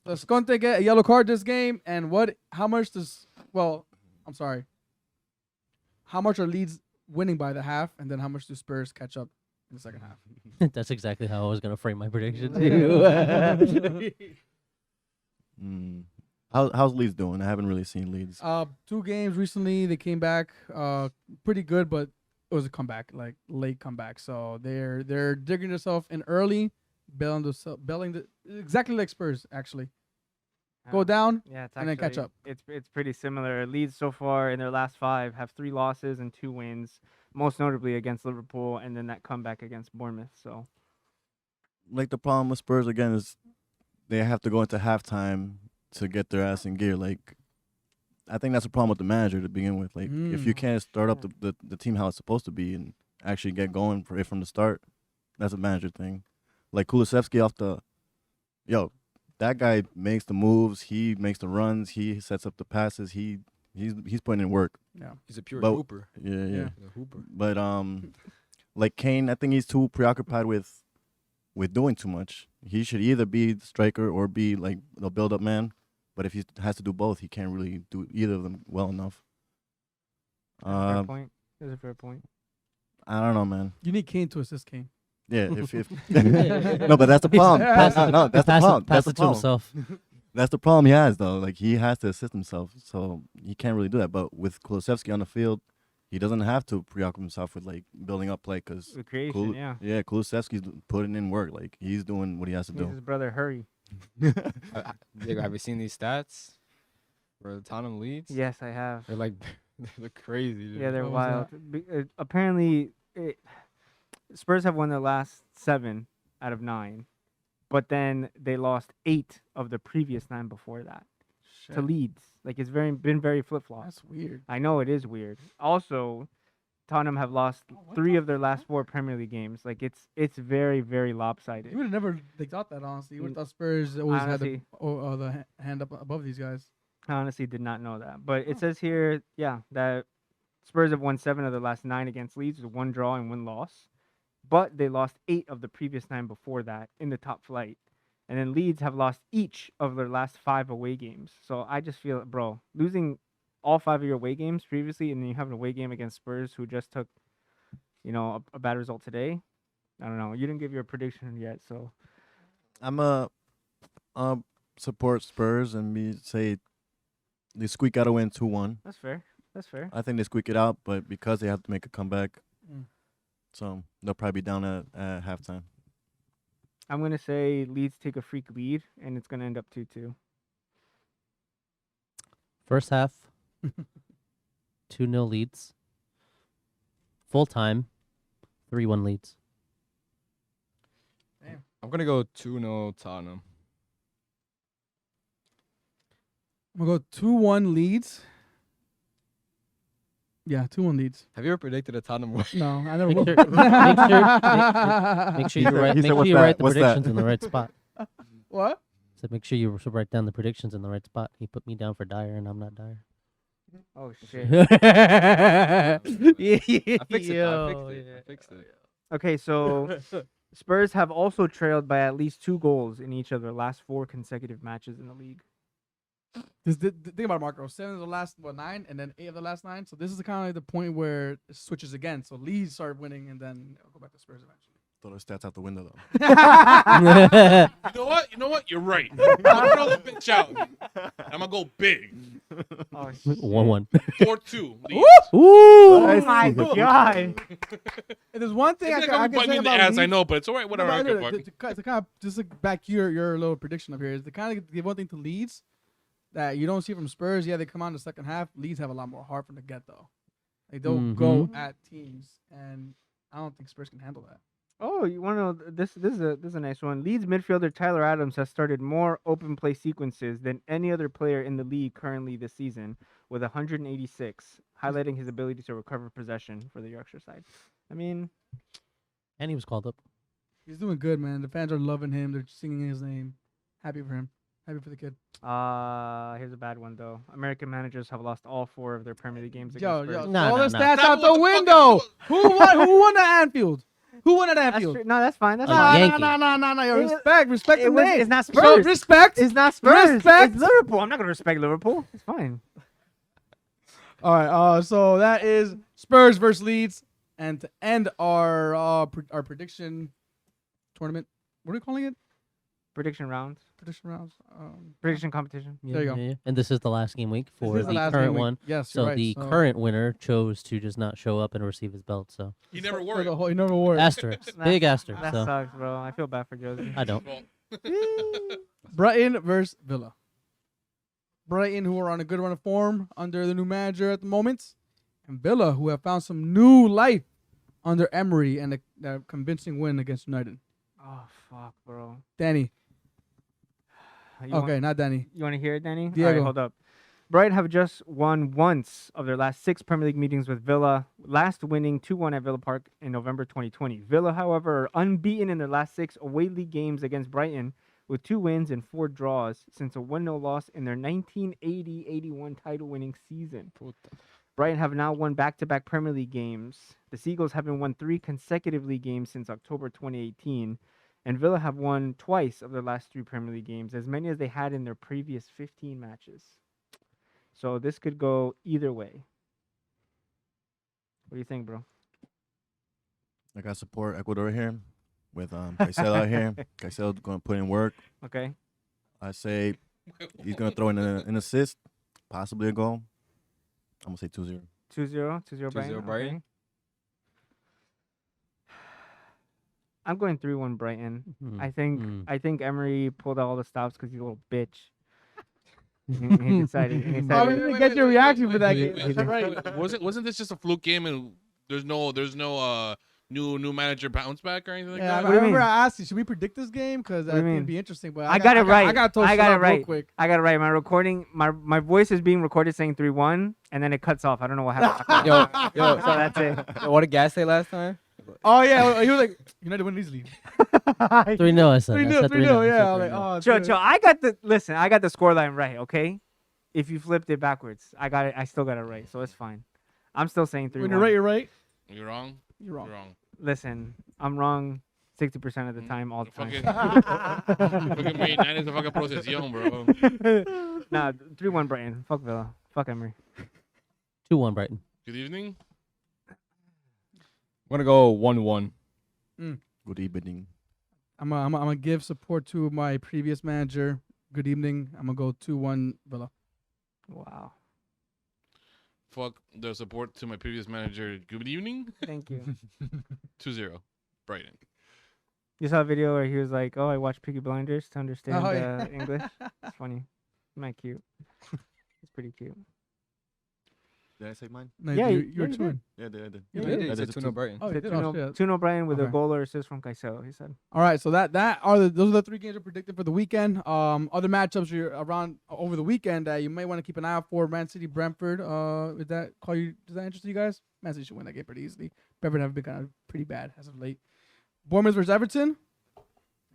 [SPEAKER 1] does Conte get a yellow card this game? And how much how much are Leeds winning by the half? And then how much do Spurs catch up in the second half?
[SPEAKER 3] That's exactly how I was gonna frame my prediction too.
[SPEAKER 6] How's Leeds doing? I haven't really seen Leeds.
[SPEAKER 1] 2 games recently. They came back pretty good, but it was a comeback, like late comeback. So they're digging themselves in early, exactly like Spurs actually. Go down.
[SPEAKER 4] Yeah, it's
[SPEAKER 1] and then catch
[SPEAKER 4] actually-
[SPEAKER 1] up.
[SPEAKER 4] It's pretty similar. Leeds so far in their last 5 have 3 losses and 2 wins, most notably against Liverpool, and then that comeback against Bournemouth. So
[SPEAKER 6] Like the problem with Spurs again is they have to go into halftime to get their ass in gear. Like I think that's a problem with the manager to begin with. Like if you can't start up the team how it's supposed to be and actually get going for it from the start, that's a manager thing. Like Kulusevski that guy makes the moves, he makes the runs, he sets up the passes, he he's putting in work.
[SPEAKER 1] Yeah.
[SPEAKER 2] He's a pure
[SPEAKER 6] But-
[SPEAKER 2] hooper.
[SPEAKER 6] Yeah, yeah.
[SPEAKER 1] Yeah.
[SPEAKER 2] He's a hooper.
[SPEAKER 6] But like Kane, I think he's too preoccupied with doing too much. He should either be the striker or be like the build-up man. But if he has to do both, he can't really do either of them well enough.
[SPEAKER 4] That's a fair point. That's a fair point.
[SPEAKER 6] I don't know, man.
[SPEAKER 1] You need Kane to assist Kane.
[SPEAKER 6] Yeah, if no, but that's the problem. No, that's the problem.
[SPEAKER 3] Pass
[SPEAKER 6] That's the
[SPEAKER 3] it to
[SPEAKER 6] problem.
[SPEAKER 3] himself.
[SPEAKER 6] That's the problem he has, though. Like, he has to assist himself, so he can't really do that. But with Kulusevski on the field, he doesn't have to preoccupy himself with like building up play because
[SPEAKER 4] The creation, yeah.
[SPEAKER 6] Kulusevski's putting in work. Like, he's doing what he has to
[SPEAKER 4] Needs
[SPEAKER 6] do.
[SPEAKER 4] his brother hurry.
[SPEAKER 2] Diego, have you seen these stats for the Tottenham Leeds?
[SPEAKER 4] Yes, I have.
[SPEAKER 2] They're like, they're crazy. Dude.
[SPEAKER 4] Yeah, they're
[SPEAKER 1] What was
[SPEAKER 4] wild. Apparently, Spurs have won their last 7 out of 9, but then they lost 8 of the previous 9 before that to
[SPEAKER 1] Shit.
[SPEAKER 4] Leeds. Like, it's been very flip flop.
[SPEAKER 1] That's weird.
[SPEAKER 4] I know it is weird. Also, Tottenham have lost
[SPEAKER 1] what
[SPEAKER 4] 3
[SPEAKER 1] the
[SPEAKER 4] of their last 4 Premier League games. Like, it's very, very lopsided.
[SPEAKER 1] You would have never thought that, honestly. You would
[SPEAKER 4] Mm,
[SPEAKER 1] have thought Spurs always had
[SPEAKER 4] honestly-
[SPEAKER 1] the hand up above these guys.
[SPEAKER 4] I honestly did not know that. But
[SPEAKER 1] Oh.
[SPEAKER 4] it says here, yeah, that Spurs have won 7 of their last 9 against Leeds with 1 draw and 1 loss. But they lost 8 of the previous 9 before that in the top flight. And then Leeds have lost each of their last 5 away games. So I just feel, bro, losing all 5 of your away games previously and then you have an away game against Spurs who just took, a bad result today. I don't know. You didn't give your prediction yet, so
[SPEAKER 6] I'm a support Spurs and say they squeak out a win 2-1.
[SPEAKER 4] that's fair. That's fair.
[SPEAKER 6] I think they squeak it out, but because they have to make a comeback,
[SPEAKER 1] Mm.
[SPEAKER 6] so they'll probably be down at halftime.
[SPEAKER 4] I'm going to say Leeds take a freak lead and it's going to end up 2-2.
[SPEAKER 3] First half, 2-0 Leeds. Full time, 3-1 Leeds.
[SPEAKER 2] I'm gonna go 2-0 Tottenham.
[SPEAKER 1] I'm going to go 2-1 Leeds. Yeah, 2-1 Leeds.
[SPEAKER 2] Have you ever predicted a Tottenham win?
[SPEAKER 1] No, I never
[SPEAKER 3] Make
[SPEAKER 1] will.
[SPEAKER 3] sure- Make sure
[SPEAKER 6] He
[SPEAKER 3] you
[SPEAKER 6] said-
[SPEAKER 3] write.
[SPEAKER 6] he
[SPEAKER 3] Make
[SPEAKER 6] said,
[SPEAKER 3] sure
[SPEAKER 6] "What's
[SPEAKER 3] you
[SPEAKER 6] that?
[SPEAKER 3] write the
[SPEAKER 6] What's that?"
[SPEAKER 3] predictions in the right spot.
[SPEAKER 1] What?
[SPEAKER 3] So make sure you write down the predictions in the right spot. He put me down for Dyer, and I'm not Dyer.
[SPEAKER 4] Oh, shit.
[SPEAKER 2] I fixed it. I fixed it.
[SPEAKER 4] Okay, so Spurs have also trailed by at least 2 goals in each of their last 4 consecutive matches in the league.
[SPEAKER 1] Think about it, Marco. 7 of the last 9, and then 8 of the last 9. So this is kind of like the point where it switches again. So Leeds start winning, and then it'll go back to Spurs eventually.
[SPEAKER 6] Throw those stats out the window, though.
[SPEAKER 5] You know what? You're right. I'll throw the bitch out. I'm gonna go big.
[SPEAKER 4] Oh,
[SPEAKER 3] 1-1.
[SPEAKER 5] 4-2. Leeds.
[SPEAKER 3] Ooh!
[SPEAKER 4] oh my god.
[SPEAKER 1] And there's one thing
[SPEAKER 5] It's
[SPEAKER 1] I
[SPEAKER 5] gonna
[SPEAKER 1] can
[SPEAKER 5] bite
[SPEAKER 1] say
[SPEAKER 5] me in the
[SPEAKER 1] about
[SPEAKER 5] ass.
[SPEAKER 1] Leeds.
[SPEAKER 5] I know, but it's all right.
[SPEAKER 1] No,
[SPEAKER 5] Whatever.
[SPEAKER 1] but
[SPEAKER 5] I
[SPEAKER 1] I
[SPEAKER 5] can
[SPEAKER 1] know,
[SPEAKER 5] fuck.
[SPEAKER 1] to kind of just like back your little prediction up here is to kind of give one thing to Leeds that you don't see from Spurs. Yeah, they come out in the second half. Leeds have a lot more heart from the get though. Like they'll go at teams, and I don't think Spurs can handle that.
[SPEAKER 4] Oh, you want to know this is a nice one. Leeds midfielder Tyler Adams has started more open play sequences than any other player in the league currently this season with 186, highlighting his ability to recover possession for the Yorkshire side. I mean,
[SPEAKER 3] And he was called up.
[SPEAKER 1] He's doing good, man. The fans are loving him. They're singing his name. Happy for him. Happy for the kid.
[SPEAKER 4] here's a bad one though. American managers have lost all 4 of their Premier League games
[SPEAKER 1] Yo,
[SPEAKER 4] against
[SPEAKER 1] yo,
[SPEAKER 4] Spurs.
[SPEAKER 3] No,
[SPEAKER 1] all
[SPEAKER 3] no,
[SPEAKER 1] the
[SPEAKER 3] no.
[SPEAKER 1] stats
[SPEAKER 5] Stop
[SPEAKER 1] out
[SPEAKER 5] it,
[SPEAKER 1] the
[SPEAKER 5] what the fuck
[SPEAKER 1] window.
[SPEAKER 5] is-
[SPEAKER 1] Who won at Anfield? Who won at Anfield?
[SPEAKER 4] No, that's fine. That's
[SPEAKER 3] A
[SPEAKER 4] fine.
[SPEAKER 3] Yankee.
[SPEAKER 1] No. Yo,
[SPEAKER 4] It-
[SPEAKER 1] respect the
[SPEAKER 4] it was-
[SPEAKER 1] name.
[SPEAKER 4] it's not
[SPEAKER 1] So,
[SPEAKER 4] Spurs.
[SPEAKER 1] respect.
[SPEAKER 4] It's not Spurs.
[SPEAKER 1] Respect.
[SPEAKER 4] It's Liverpool. I'm not gonna respect Liverpool. It's fine.
[SPEAKER 1] All right. So that is Spurs versus Leeds, and to end our prediction tournament. What are we calling it?
[SPEAKER 4] Prediction rounds.
[SPEAKER 1] Prediction rounds.
[SPEAKER 4] Prediction competition.
[SPEAKER 1] There you go.
[SPEAKER 3] Yeah. And this is the last game week
[SPEAKER 1] This
[SPEAKER 3] for
[SPEAKER 1] is
[SPEAKER 3] the
[SPEAKER 1] last
[SPEAKER 3] current
[SPEAKER 1] game week.
[SPEAKER 3] one.
[SPEAKER 1] Yes,
[SPEAKER 3] So
[SPEAKER 1] you're right.
[SPEAKER 3] the current winner chose to just not show up and receive his belt. So
[SPEAKER 5] You never
[SPEAKER 1] for
[SPEAKER 5] worry.
[SPEAKER 1] the whole, you never wore it.
[SPEAKER 3] asterisk, big asterisk.
[SPEAKER 4] That
[SPEAKER 3] So
[SPEAKER 4] sucks, bro. I feel bad for Josie.
[SPEAKER 3] I don't.
[SPEAKER 1] Brighton versus Villa. Brighton, who are on a good run of form under the new manager at the moment, and Villa, who have found some new life under Emery and a convincing win against United.
[SPEAKER 4] Oh fuck, bro.
[SPEAKER 1] Danny.
[SPEAKER 4] You
[SPEAKER 1] Okay, not Danny.
[SPEAKER 4] You want to hear it, Danny? All
[SPEAKER 1] Diego.
[SPEAKER 4] right, hold up. Brighton have just won once of their last 6 Premier League meetings with Villa, last winning 2-1 at Villa Park in November 2020. Villa, however, are unbeaten in their last 6 away league games against Brighton, with 2 wins and 4 draws since a 1-0 loss in their 1980-81 title-winning season. Brighton have now won back-to-back Premier League games. The Seagulls haven't won 3 consecutive league games since October 2018. And Villa have won twice of their last 3 Premier League games, as many as they had in their previous 15 matches. So this could go either way. What do you think, bro?
[SPEAKER 6] I got support Ecuador here with Caicedo out here. Caicedo going to put in work.
[SPEAKER 4] Okay.
[SPEAKER 6] I say he's going to throw in an assist, possibly a goal. I'm going to say 2-0.
[SPEAKER 4] 2-0. 2-0 Brighton.
[SPEAKER 2] 2-0 Brighton.
[SPEAKER 4] Okay. I'm going 3-1 Brighton. I think Emery pulled out all the stops because he's a little bitch. he decided. He
[SPEAKER 1] I
[SPEAKER 4] decided
[SPEAKER 1] didn't get your reaction for that game.
[SPEAKER 5] wait,
[SPEAKER 1] That's right.
[SPEAKER 5] Wasn't this just a fluke game and there's no new manager bounce back or anything like
[SPEAKER 1] Yeah, I
[SPEAKER 5] that?
[SPEAKER 4] What do you
[SPEAKER 1] remember
[SPEAKER 4] mean?
[SPEAKER 1] I asked you, should we predict this game? Because I
[SPEAKER 4] do you
[SPEAKER 1] think
[SPEAKER 4] mean?
[SPEAKER 1] it'd be interesting. But
[SPEAKER 4] I got it right.
[SPEAKER 1] I got toasted
[SPEAKER 4] I got it
[SPEAKER 1] up real
[SPEAKER 4] right.
[SPEAKER 1] quick.
[SPEAKER 4] I got it right. My recording, my voice is being recorded saying 3-1, and then it cuts off. I don't know what happened.
[SPEAKER 2] Yo,
[SPEAKER 4] So that's it.
[SPEAKER 2] yo, what did Gas say last time?
[SPEAKER 1] Oh yeah, he was like, United win easily.
[SPEAKER 3] 3-0, I said.
[SPEAKER 1] 3-0, 3-0. Yeah, I was like, oh,
[SPEAKER 4] Chill,
[SPEAKER 1] dude.
[SPEAKER 4] chill. I got the scoreline right. Okay, if you flipped it backwards, I got it. I still got it right, so it's fine. I'm still saying 3-1.
[SPEAKER 1] When you're right, you're right.
[SPEAKER 5] You're wrong.
[SPEAKER 1] You're wrong.
[SPEAKER 5] You're wrong.
[SPEAKER 4] Listen, I'm wrong 60% of the time, all the
[SPEAKER 5] Fucking,
[SPEAKER 4] time.
[SPEAKER 5] fucking me, that is a fucking procesión, bro.
[SPEAKER 4] Nah, 3-1 Brighton. Fuck Villa. Fuck Emery.
[SPEAKER 3] 2-1 Brighton.
[SPEAKER 5] Good evening.
[SPEAKER 2] I'm gonna go 1-1.
[SPEAKER 6] Good evening.
[SPEAKER 1] I'm gonna give support to my previous manager. Good evening. I'm gonna go 2-1 Villa.
[SPEAKER 4] Wow.
[SPEAKER 5] Fuck the support to my previous manager. Good evening.
[SPEAKER 4] Thank you.
[SPEAKER 5] 2-0. Brighton.
[SPEAKER 4] You saw a video where he was like, "Oh, I watched Peaky Blinders to understand
[SPEAKER 1] Oh, yeah.
[SPEAKER 4] English." It's funny. Not cute. It's pretty cute.
[SPEAKER 6] Did I say mine?
[SPEAKER 1] No,
[SPEAKER 4] Yeah,
[SPEAKER 1] you
[SPEAKER 4] you
[SPEAKER 1] were
[SPEAKER 4] did.
[SPEAKER 1] 2-1.
[SPEAKER 6] Yeah, I did.
[SPEAKER 1] You
[SPEAKER 6] I
[SPEAKER 1] did?
[SPEAKER 2] He
[SPEAKER 6] I
[SPEAKER 2] said
[SPEAKER 6] did
[SPEAKER 2] 2-0 Brighton.
[SPEAKER 1] Oh, you did. Oh,
[SPEAKER 4] 2-0
[SPEAKER 1] shit.
[SPEAKER 4] 2-0 Brighton with a
[SPEAKER 1] Okay.
[SPEAKER 4] goal or assist from Caicedo, he said.
[SPEAKER 1] All right, so those are the 3 games we're predicted for the weekend. Other matchups are around over the weekend that you may want to keep an eye out for. Man City, Brentford. Does that interest you guys? Man City should win that game pretty easily. Brentford have been kind of pretty bad as of late. Bournemouth versus Everton.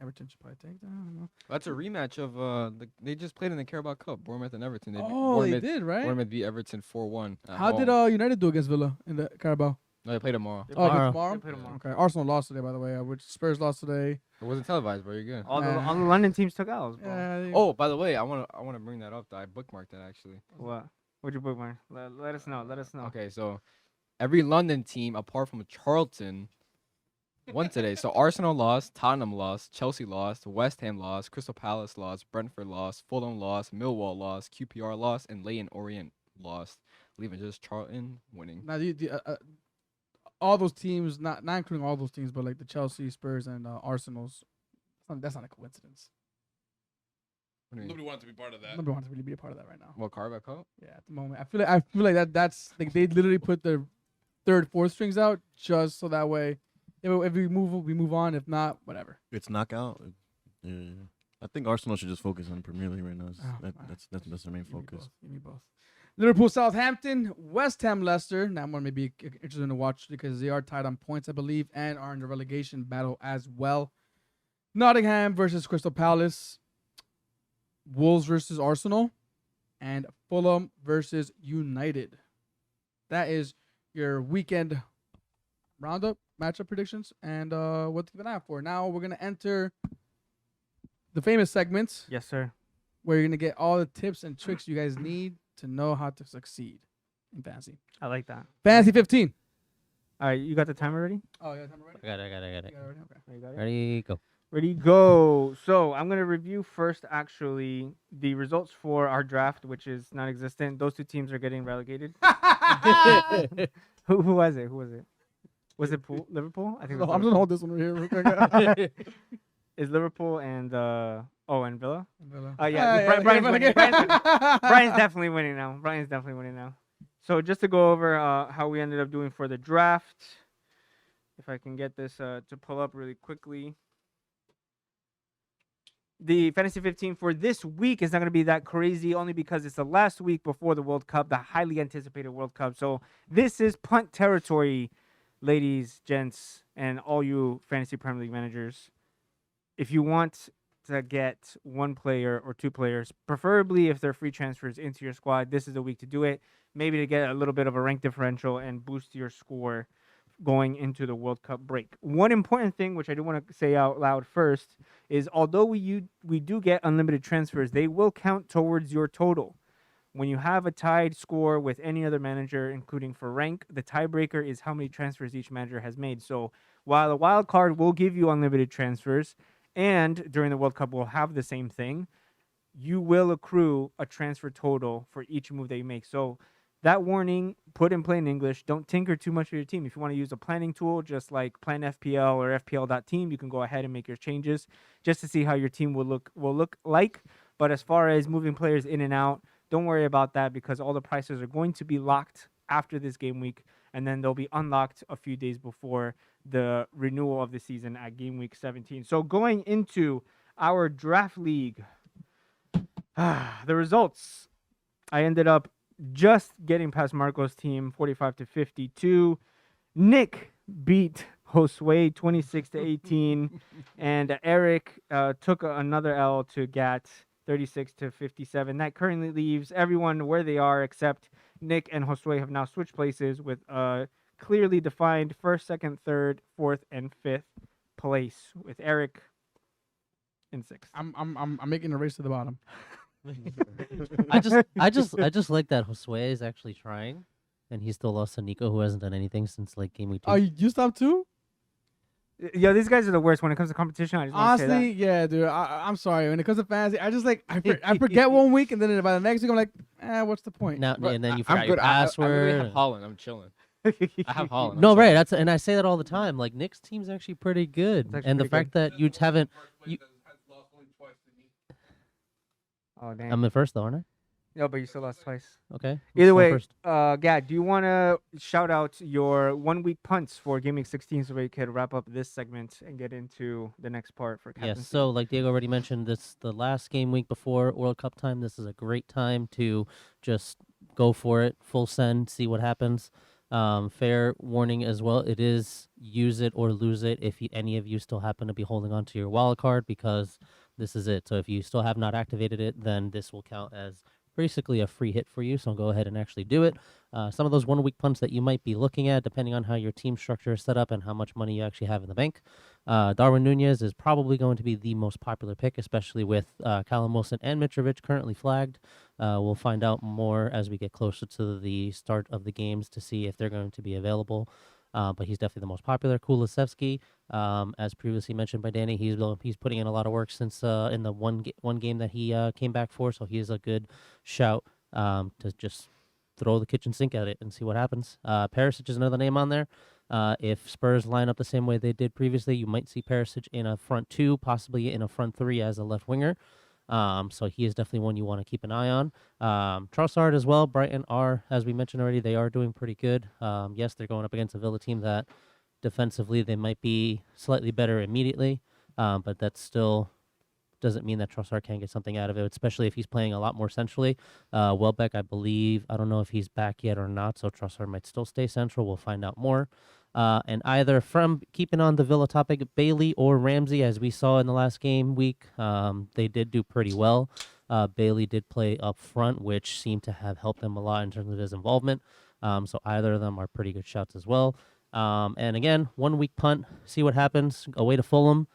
[SPEAKER 1] Everton should probably take that. I don't know.
[SPEAKER 2] That's a rematch of they just played in the Carabao Cup, Bournemouth and Everton. They
[SPEAKER 1] They did, right?
[SPEAKER 2] Bournemouth beat Everton 4-1.
[SPEAKER 1] How did United do against Villa in the Carabao?
[SPEAKER 2] No, they play tomorrow.
[SPEAKER 4] They
[SPEAKER 1] Oh,
[SPEAKER 4] play
[SPEAKER 1] against
[SPEAKER 3] tomorrow.
[SPEAKER 1] tomorrow?
[SPEAKER 4] They play tomorrow.
[SPEAKER 1] Okay. Arsenal lost today, by the way. Which Spurs lost today.
[SPEAKER 2] It wasn't televised, bro. You're good.
[SPEAKER 4] All the London teams took L's, bro.
[SPEAKER 1] Yeah.
[SPEAKER 2] Oh, by the way, I wanna bring that up. That I bookmarked that actually.
[SPEAKER 4] What? What'd you bookmark? Let us know. Let us know.
[SPEAKER 2] Okay, so every London team apart from Charlton won today. So Arsenal lost, Tottenham lost, Chelsea lost, West Ham lost, Crystal Palace lost, Brentford lost, Fulham lost, Millwall lost, QPR lost, and Leyton Orient lost, leaving just Charlton winning.
[SPEAKER 1] Now, all those teams, not including all those teams, but like the Chelsea, Spurs, and Arsenal's, that's not a coincidence.
[SPEAKER 2] What do you mean?
[SPEAKER 5] Nobody wanted to be part of that.
[SPEAKER 1] Nobody wants to really be a part of that right now.
[SPEAKER 2] What, Carabao Cup?
[SPEAKER 1] Yeah, at the moment, I feel like that's like they literally put their third, fourth strings out just so that way, if we move on. If not, whatever.
[SPEAKER 6] It's knockout. Yeah. I think Arsenal should just focus on Premier League right now. That's their main focus.
[SPEAKER 1] Give me both. Liverpool, Southampton, West Ham, Leicester. Now, one may be interesting to watch because they are tied on points, I believe, and are in the relegation battle as well. Nottingham versus Crystal Palace. Wolves versus Arsenal. And Fulham versus United. That is your weekend roundup, matchup predictions, and what to keep an eye out for. Now, we're going to enter the famous segments
[SPEAKER 4] Yes, sir.
[SPEAKER 1] where you're going to get all the tips and tricks you guys need to know how to succeed in fantasy.
[SPEAKER 4] I like that.
[SPEAKER 1] Fantasy 15.
[SPEAKER 4] All right, you got the timer ready?
[SPEAKER 1] Oh, yeah, timer ready?
[SPEAKER 3] I got it.
[SPEAKER 1] You got it ready? Okay.
[SPEAKER 4] You got it?
[SPEAKER 3] Ready, go.
[SPEAKER 4] Ready, go. So I'm going to review first, actually, the results for our draft, which is non-existent. Those 2 teams are getting relegated. Who was it? Was it Liverpool? I think it was
[SPEAKER 1] I'm just going to hold this one right here real quick.
[SPEAKER 4] Is Liverpool and and Villa?
[SPEAKER 1] Yeah,
[SPEAKER 4] Brian's
[SPEAKER 1] yeah,
[SPEAKER 4] winning.
[SPEAKER 1] yeah.
[SPEAKER 4] Brian's definitely winning now. So just to go over how we ended up doing for the draft, if I can get this to pull up really quickly. The Fantasy 15 for this week is not going to be that crazy, only because it's the last week before the World Cup, the highly anticipated World Cup. So this is punt territory, ladies, gents, and all you Fantasy Premier League managers. If you want to get one player or two players, preferably if they're free transfers into your squad, this is the week to do it. Maybe to get a little bit of a rank differential and boost your score going into the World Cup break. One important thing, which I do want to say out loud first, is although we do get unlimited transfers, they will count towards your total. When you have a tied score with any other manager, including for rank, the tiebreaker is how many transfers each manager has made. So while the wild card will give you unlimited transfers, and during the World Cup will have the same thing, you will accrue a transfer total for each move that you make. So that warning, put in plain English, don't tinker too much with your team. If you want to use a planning tool, just like Plan FPL or FPL.team, you can go ahead and make your changes just to see how your team will look like. But as far as moving players in and out, don't worry about that because all the prices are going to be locked after this game week, and then they'll be unlocked a few days before the renewal of the season at game week 17. So going into our draft league, the results, I ended up just getting past Marco's team 45-52. Nick beat Josue 26-18, and Erik took another L to Gat 36-57. That currently leaves everyone where they are, except Nick and Josue have now switched places with clearly defined first, second, third, fourth, and fifth place, with Erik in sixth.
[SPEAKER 1] I'm making a race to the bottom.
[SPEAKER 3] I just like that Josue is actually trying, and he still lost to Nico, who hasn't done anything since like game week 2.
[SPEAKER 1] Oh, you stopped too?
[SPEAKER 4] Yeah, these guys are the worst when it comes to competition. I just want to say
[SPEAKER 1] Honestly, yeah, dude. I'm sorry. When it comes to fantasy, I just like I forget one week, and then by the next week, I'm like, what's the point?
[SPEAKER 3] Now
[SPEAKER 2] But
[SPEAKER 3] and then you
[SPEAKER 2] I'm
[SPEAKER 3] forgot your
[SPEAKER 2] good. I literally
[SPEAKER 3] password.
[SPEAKER 2] have Holland. I'm chilling. I have Holland. I'm
[SPEAKER 3] No,
[SPEAKER 2] chilling.
[SPEAKER 3] right. And I say that all the time. Like Nick's team's actually pretty good,
[SPEAKER 4] It's actually
[SPEAKER 3] and the
[SPEAKER 4] pretty
[SPEAKER 3] fact that you haven't.
[SPEAKER 4] Oh, damn.
[SPEAKER 3] I'm in first though, aren't I?
[SPEAKER 4] No, but you still lost twice.
[SPEAKER 3] Okay.
[SPEAKER 4] Either
[SPEAKER 3] Going
[SPEAKER 4] way,
[SPEAKER 3] first.
[SPEAKER 4] Gad, do you want to shout out your 1 week punts for Game Week 16 so we could wrap up this segment and get into the next part for captaincy?
[SPEAKER 3] Yes. So, like Diego already mentioned, this the last game week before World Cup time. This is a great time to just go for it, full send, see what happens. Fair warning as well. It is use it or lose it if any of you still happen to be holding on to your wild card, because this is it. So if you still have not activated it, then this will count as basically a free hit for you. So go ahead and actually do it. Some of those 1 week punts that you might be looking at, depending on how your team structure is set up and how much money you actually have in the bank. Darwin Nunez is probably going to be the most popular pick, especially with Callum Wilson and Mitrovic currently flagged. We'll find out more as we get closer to the start of the games to see if they're going to be available. But he's definitely the most popular. Kulusevski, as previously mentioned by Danny, he's putting in a lot of work since in the one game that he came back for. So he is a good shout to just throw the kitchen sink at it and see what happens. Perisic is another name on there. If Spurs line up the same way they did previously, you might see Perisic in a front 2, possibly in a front 3 as a left winger. So he is definitely one you want to keep an eye on. Trossard as well. Brighton are, as we mentioned already, they are doing pretty good. Yes, they're going up against a Villa team that defensively they might be slightly better immediately, but that still doesn't mean that Trossard can't get something out of it, especially if he's playing a lot more centrally. Welbeck, I believe, I don't know if he's back yet or not, so Trossard might still stay central. We'll find out more. And either from keeping on the Villa topic, Bailey or Ramsey, as we saw in the last game week, they did do pretty well. Bailey did play up front, which seemed to have helped them a lot in terms of his involvement. So either of them are pretty good shots as well. And again, 1 week punt, see what happens. Away to Fulham.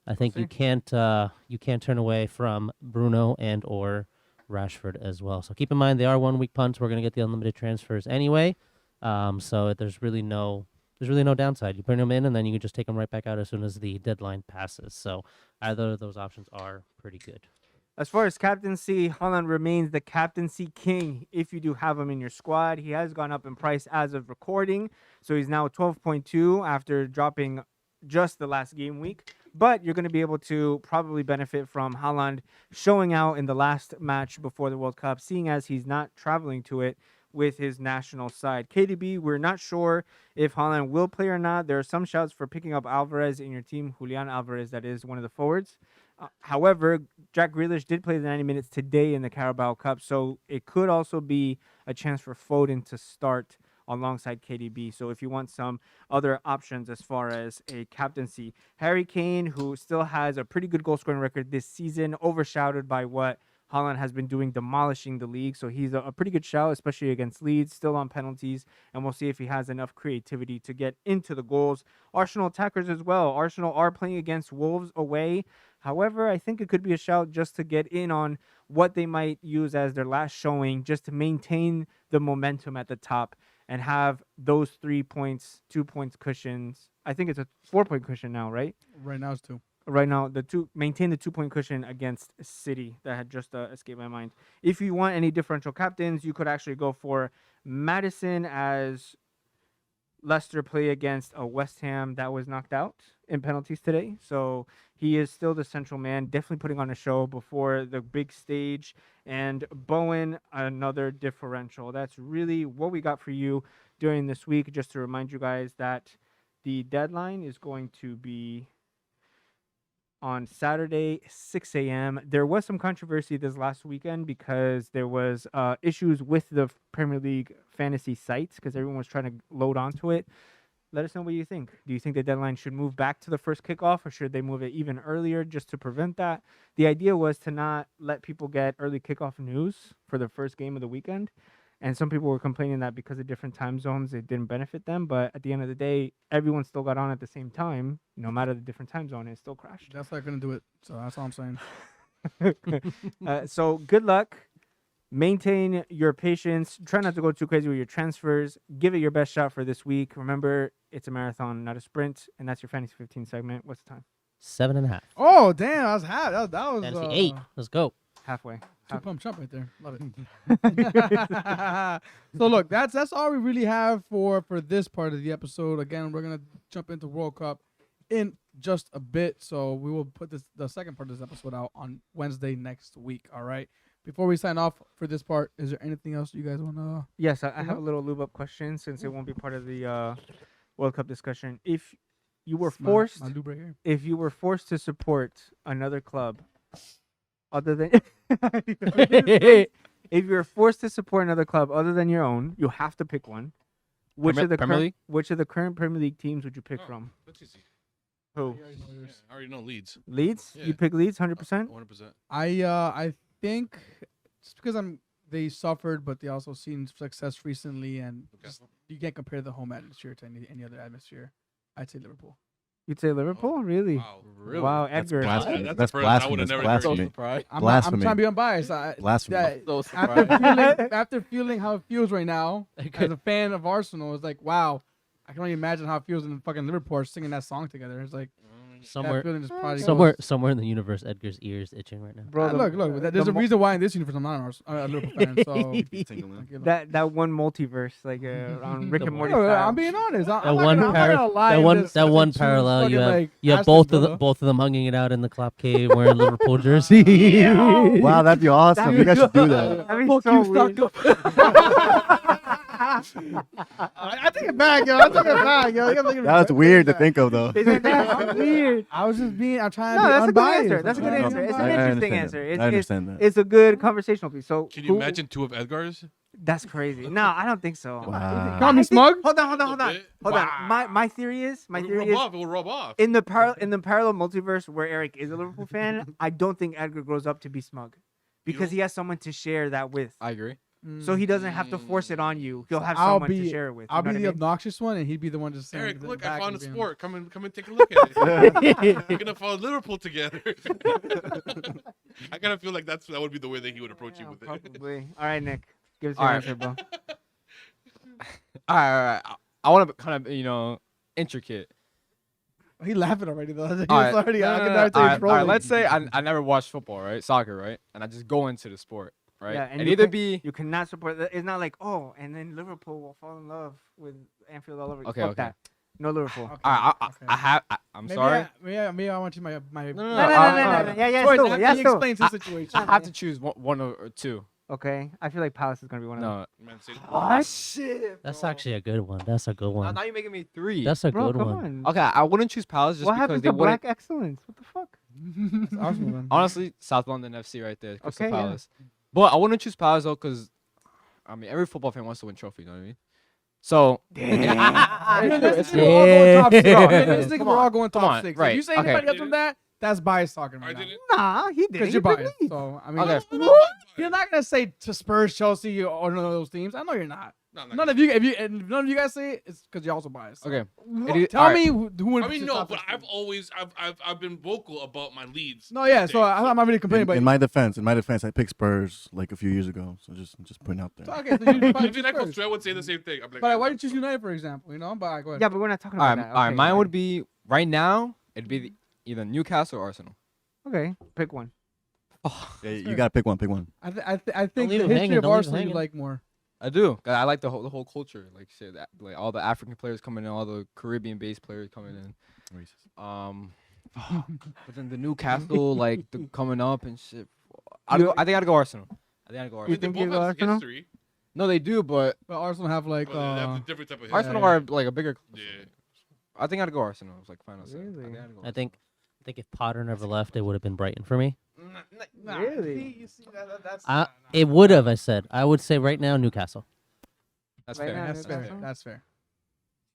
[SPEAKER 3] I think you can't turn away from Bruno and or Rashford as well. So keep in mind they are 1 week punts. We're gonna get the unlimited transfers anyway. So there's really no downside. You bring them in and then you can just take them right back out as soon as the deadline passes. So either of those options are pretty good.
[SPEAKER 4] As far as captaincy, Haaland remains the captaincy king if you do have him in your squad. He has gone up in price as of recording, so he's now 12.2 after dropping just the last game week. But you're going to be able to probably benefit from Haaland showing out in the last match before the World Cup, seeing as he's not traveling to it with his national side. KDB, we're not sure if Haaland will play or not. There are some shouts for picking up Alvarez in your team, Julian Alvarez, that is one of the forwards. However, Jack Grealish did play the 90 minutes today in the Carabao Cup, so it could also be a chance for Foden to start alongside KDB. So if you want some other options as far as a captaincy, Harry Kane, who still has a pretty good goal scoring record this season, overshadowed by what Haaland has been doing, demolishing the league. So he's a pretty good shout, especially against Leeds, still on penalties. And we'll see if he has enough creativity to get into the goals. Arsenal attackers as well. Arsenal are playing against Wolves away. However, I think it could be a shout just to get in on what they might use as their last showing, just to maintain the momentum at the top and have those 3 points, 2 points cushions. I think it's a 4-point cushion now, right?
[SPEAKER 1] Right now it's 2.
[SPEAKER 4] Right now, maintain the 2-point cushion against City. That had just escaped my mind. If you want any differential captains, you could actually go for Madison as Leicester play against a West Ham that was knocked out in penalties today. So he is still the central man, definitely putting on a show before the big stage. And Bowen, another differential. That's really what we got for you during this week. Just to remind you guys that the deadline is going to be on Saturday, 6 a.m. There was some controversy this last weekend because there was issues with the Premier League fantasy sites because everyone was trying to load onto it. Let us know what you think. Do you think the deadline should move back to the first kickoff, or should they move it even earlier just to prevent that? The idea was to not let people get early kickoff news for the first game of the weekend. And some people were complaining that because of different time zones, it didn't benefit them. But at the end of the day, everyone still got on at the same time. No matter the different time zone, it still crashed.
[SPEAKER 1] That's not gonna do it. So that's all I'm saying.
[SPEAKER 4] So good luck. Maintain your patience. Try not to go too crazy with your transfers. Give it your best shot for this week. Remember, it's a marathon, not a sprint. And that's your Fantasy 15 segment. What's the time?
[SPEAKER 3] 7.5.
[SPEAKER 1] Oh damn, I was half. That was
[SPEAKER 3] Fantasy 8. Let's go.
[SPEAKER 4] Halfway.
[SPEAKER 1] Two pump chump right there. Love it. So look, that's all we really have for this part of the episode. Again, we're gonna jump into World Cup in just a bit. So we will put the second part of this episode out on Wednesday next week. All right. Before we sign off for this part, is there anything else you guys wanna?
[SPEAKER 4] Yes, I have a little lube up question since it won't be part of the World Cup discussion. If you were forced,
[SPEAKER 1] my lube right here.
[SPEAKER 4] if you were forced to support another club other than if you're forced to support another club other than your own, you have to pick one. Which of the current Premier League teams would you pick from?
[SPEAKER 5] That's easy.
[SPEAKER 4] Who?
[SPEAKER 5] Yeah, I already know Leeds.
[SPEAKER 4] Leeds?
[SPEAKER 5] Yeah.
[SPEAKER 4] You pick Leeds 100%?
[SPEAKER 5] 100%.
[SPEAKER 1] I think just because they suffered, but they also seen success recently, and
[SPEAKER 5] Okay.
[SPEAKER 1] just, you can't compare the home atmosphere to any other atmosphere. I'd say Liverpool.
[SPEAKER 4] You'd say Liverpool? Really?
[SPEAKER 5] Wow.
[SPEAKER 2] Really?
[SPEAKER 4] Wow,
[SPEAKER 6] That's
[SPEAKER 4] Edgar.
[SPEAKER 6] blasphemy.
[SPEAKER 5] That's
[SPEAKER 6] That's
[SPEAKER 5] the first- I would've
[SPEAKER 6] blasphemy.
[SPEAKER 5] never
[SPEAKER 6] That's
[SPEAKER 5] heard
[SPEAKER 2] So
[SPEAKER 6] blasphemy.
[SPEAKER 2] surprised.
[SPEAKER 1] I'm
[SPEAKER 6] Blasphemy.
[SPEAKER 1] trying to be unbiased.
[SPEAKER 6] Blasphemy.
[SPEAKER 2] So
[SPEAKER 1] After
[SPEAKER 2] surprised.
[SPEAKER 1] after feeling how it feels right now, as a fan of Arsenal, it's like, wow, I can only imagine how it feels when fucking Liverpool are singing that song together. It's like
[SPEAKER 3] Somewhere,
[SPEAKER 1] that feeling just probably
[SPEAKER 3] somewhere in the universe, Edgar's ears itching right now.
[SPEAKER 4] Bro,
[SPEAKER 1] look. There's a reason why in this universe I'm not a Liverpool fan. So
[SPEAKER 4] that one multiverse, like on Rick and Morty
[SPEAKER 1] No,
[SPEAKER 4] style.
[SPEAKER 1] I'm being honest.
[SPEAKER 3] That one parallel you have. You have both of them hanging it out in the Klopp cave wearing a Liverpool jersey.
[SPEAKER 6] Wow, that'd be awesome. You guys should do that.
[SPEAKER 4] That'd be so weird.
[SPEAKER 1] I take it back, yo.
[SPEAKER 6] That's weird to think of, though.
[SPEAKER 4] Isn't that weird?
[SPEAKER 1] I was just being. I'm trying
[SPEAKER 4] No,
[SPEAKER 1] to be
[SPEAKER 4] that's a good
[SPEAKER 1] unbiased.
[SPEAKER 4] answer. That's a good
[SPEAKER 1] I'm
[SPEAKER 4] answer. It's an
[SPEAKER 1] unbiased.
[SPEAKER 4] interesting answer.
[SPEAKER 6] I understand that.
[SPEAKER 4] It's a good conversational piece. So
[SPEAKER 5] Can you imagine two of Edgar's?
[SPEAKER 4] That's crazy. No, I don't think so.
[SPEAKER 6] Wow.
[SPEAKER 1] Call me smug.
[SPEAKER 4] Hold on.
[SPEAKER 5] Okay.
[SPEAKER 4] Hold on. My theory is
[SPEAKER 5] It will rub off.
[SPEAKER 4] in the parallel multiverse where Erik is a Liverpool fan, I don't think Edgar grows up to be smug because he has someone to share that with.
[SPEAKER 2] I agree.
[SPEAKER 4] So he doesn't have to force it on you. He'll have
[SPEAKER 1] I'll
[SPEAKER 4] someone to
[SPEAKER 1] be-
[SPEAKER 4] share it with.
[SPEAKER 1] I'll
[SPEAKER 4] you know
[SPEAKER 1] be
[SPEAKER 4] what
[SPEAKER 1] the
[SPEAKER 4] I mean?
[SPEAKER 1] obnoxious one, and he'd be the one just saying.
[SPEAKER 5] Erik,
[SPEAKER 1] the
[SPEAKER 5] look,
[SPEAKER 1] back
[SPEAKER 5] I found a
[SPEAKER 1] and being-
[SPEAKER 5] sport. Come and take a look at it. We're gonna follow Liverpool together. I kind of feel like that would be the way that he would approach you with it.
[SPEAKER 4] Probably. All right, Nick. Give us your
[SPEAKER 2] All right.
[SPEAKER 4] answer, bro.
[SPEAKER 2] All right. I want to kind of intricate.
[SPEAKER 1] He laughing already though. He
[SPEAKER 2] All
[SPEAKER 1] was
[SPEAKER 2] right.
[SPEAKER 1] already. I can
[SPEAKER 2] No,
[SPEAKER 1] already tell
[SPEAKER 2] all
[SPEAKER 1] he's
[SPEAKER 2] right,
[SPEAKER 1] trolling.
[SPEAKER 2] let's say I never watched football, right? Soccer, right? And I just go into the sport, right?
[SPEAKER 4] Yeah, and
[SPEAKER 2] and
[SPEAKER 4] you
[SPEAKER 2] either
[SPEAKER 4] can-
[SPEAKER 2] be
[SPEAKER 4] You cannot support that. It's not like, oh, and then Liverpool will fall in love with Anfield all over.
[SPEAKER 2] Okay,
[SPEAKER 4] Fuck
[SPEAKER 2] okay.
[SPEAKER 4] that. No Liverpool.
[SPEAKER 1] Okay,
[SPEAKER 2] all right.
[SPEAKER 1] okay.
[SPEAKER 2] I'm
[SPEAKER 1] Maybe
[SPEAKER 2] sorry.
[SPEAKER 1] Maybe I want you my.
[SPEAKER 2] No,
[SPEAKER 4] No. Yeah,
[SPEAKER 1] Troy,
[SPEAKER 4] still,
[SPEAKER 1] let
[SPEAKER 4] yeah,
[SPEAKER 1] me
[SPEAKER 4] still.
[SPEAKER 1] explain the situation.
[SPEAKER 2] I have to choose one or two.
[SPEAKER 4] Okay, I feel like Palace is gonna be one of them.
[SPEAKER 2] No.
[SPEAKER 5] Man City.
[SPEAKER 4] What?
[SPEAKER 2] Shit.
[SPEAKER 3] That's actually a good one. That's a good
[SPEAKER 2] Now,
[SPEAKER 3] one.
[SPEAKER 2] now you're making me three.
[SPEAKER 3] That's a
[SPEAKER 4] Bro,
[SPEAKER 3] good
[SPEAKER 4] come
[SPEAKER 3] one.
[SPEAKER 4] on.
[SPEAKER 2] Okay, I wouldn't choose Palace just
[SPEAKER 4] What
[SPEAKER 2] because
[SPEAKER 4] happened
[SPEAKER 2] they
[SPEAKER 4] to
[SPEAKER 2] wouldn't.
[SPEAKER 4] Black Excellence? What the fuck?
[SPEAKER 1] It's Arsenal then.
[SPEAKER 2] Honestly, South London FC right there, Crystal
[SPEAKER 4] Okay, yeah.
[SPEAKER 2] Palace. But I wouldn't choose Palace though, because I mean every football fan wants to win trophy. You know what I mean? So
[SPEAKER 1] Realistically, we're all going top six.
[SPEAKER 3] Yeah.
[SPEAKER 1] Realistically,
[SPEAKER 2] Come
[SPEAKER 1] we're all
[SPEAKER 2] on,
[SPEAKER 1] going
[SPEAKER 2] come
[SPEAKER 1] top
[SPEAKER 2] on,
[SPEAKER 1] 6. If
[SPEAKER 2] right,
[SPEAKER 1] you say
[SPEAKER 2] okay.
[SPEAKER 1] anybody else from that, that's bias talking
[SPEAKER 5] I
[SPEAKER 1] right now.
[SPEAKER 5] didn't.
[SPEAKER 4] Nah, he did.
[SPEAKER 1] Because you're biased. So I mean,
[SPEAKER 2] Okay.
[SPEAKER 1] you're not gonna say to Spurs, Chelsea, or none of those teams. I know you're not.
[SPEAKER 5] No,
[SPEAKER 1] None of you, if none of you guys say it, it's because you're also biased. So.
[SPEAKER 2] Okay.
[SPEAKER 1] Tell me who would.
[SPEAKER 5] I mean, no, but I've been vocal about my leads.
[SPEAKER 1] No, yeah. So
[SPEAKER 5] thing,
[SPEAKER 1] I'm not really complaining, but
[SPEAKER 6] In my defense, I picked Spurs like a few years ago. So just putting out there.
[SPEAKER 1] okay. So you
[SPEAKER 5] I think Echo Stray would say the same thing. I'm like,
[SPEAKER 1] but why did you choose United, for example? You know, but go ahead.
[SPEAKER 4] Yeah, but we're not talking
[SPEAKER 2] All
[SPEAKER 4] about
[SPEAKER 2] right,
[SPEAKER 4] that.
[SPEAKER 2] all right.
[SPEAKER 4] Okay,
[SPEAKER 2] Mine
[SPEAKER 4] okay.
[SPEAKER 2] would be right now. It'd be either Newcastle or Arsenal.
[SPEAKER 4] Okay, pick one.
[SPEAKER 6] Yeah, you gotta pick one. Pick one.
[SPEAKER 1] I think
[SPEAKER 3] leave
[SPEAKER 1] the
[SPEAKER 3] him
[SPEAKER 1] history
[SPEAKER 3] hanging,
[SPEAKER 1] of
[SPEAKER 3] don't leave him
[SPEAKER 1] Arsenal you
[SPEAKER 3] hanging.
[SPEAKER 1] like more.
[SPEAKER 2] I do. 'Cause I like the whole culture, like shit, like all the African players coming in, all the Caribbean-based players coming in. But then the Newcastle, like the coming up and shit. I think I'd go Arsenal. I think I'd go
[SPEAKER 5] I
[SPEAKER 2] Arsenal.
[SPEAKER 5] mean, they
[SPEAKER 4] think you
[SPEAKER 5] both
[SPEAKER 4] go
[SPEAKER 5] have
[SPEAKER 4] Arsenal?
[SPEAKER 5] history.
[SPEAKER 2] No, they do, but
[SPEAKER 1] But Arsenal have like
[SPEAKER 5] But they have a different type of history.
[SPEAKER 2] Arsenal
[SPEAKER 1] yeah.
[SPEAKER 2] are like a bigger.
[SPEAKER 5] Yeah.
[SPEAKER 2] I think I'd go Arsenal. It's like final.
[SPEAKER 4] Really?
[SPEAKER 3] I think if Potter never left, it would have been Brighton for me.
[SPEAKER 1] Nah,
[SPEAKER 4] Really?
[SPEAKER 1] You see, that's
[SPEAKER 3] It would have. I said. I would say right now Newcastle.
[SPEAKER 2] That's
[SPEAKER 4] Right
[SPEAKER 2] fair.
[SPEAKER 4] now,
[SPEAKER 1] that's fair.
[SPEAKER 4] Newcastle?
[SPEAKER 1] That's fair.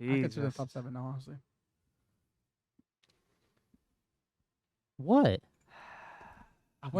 [SPEAKER 1] I consider the
[SPEAKER 4] Jesus.
[SPEAKER 1] top 7 now, honestly.
[SPEAKER 3] What?
[SPEAKER 1] If-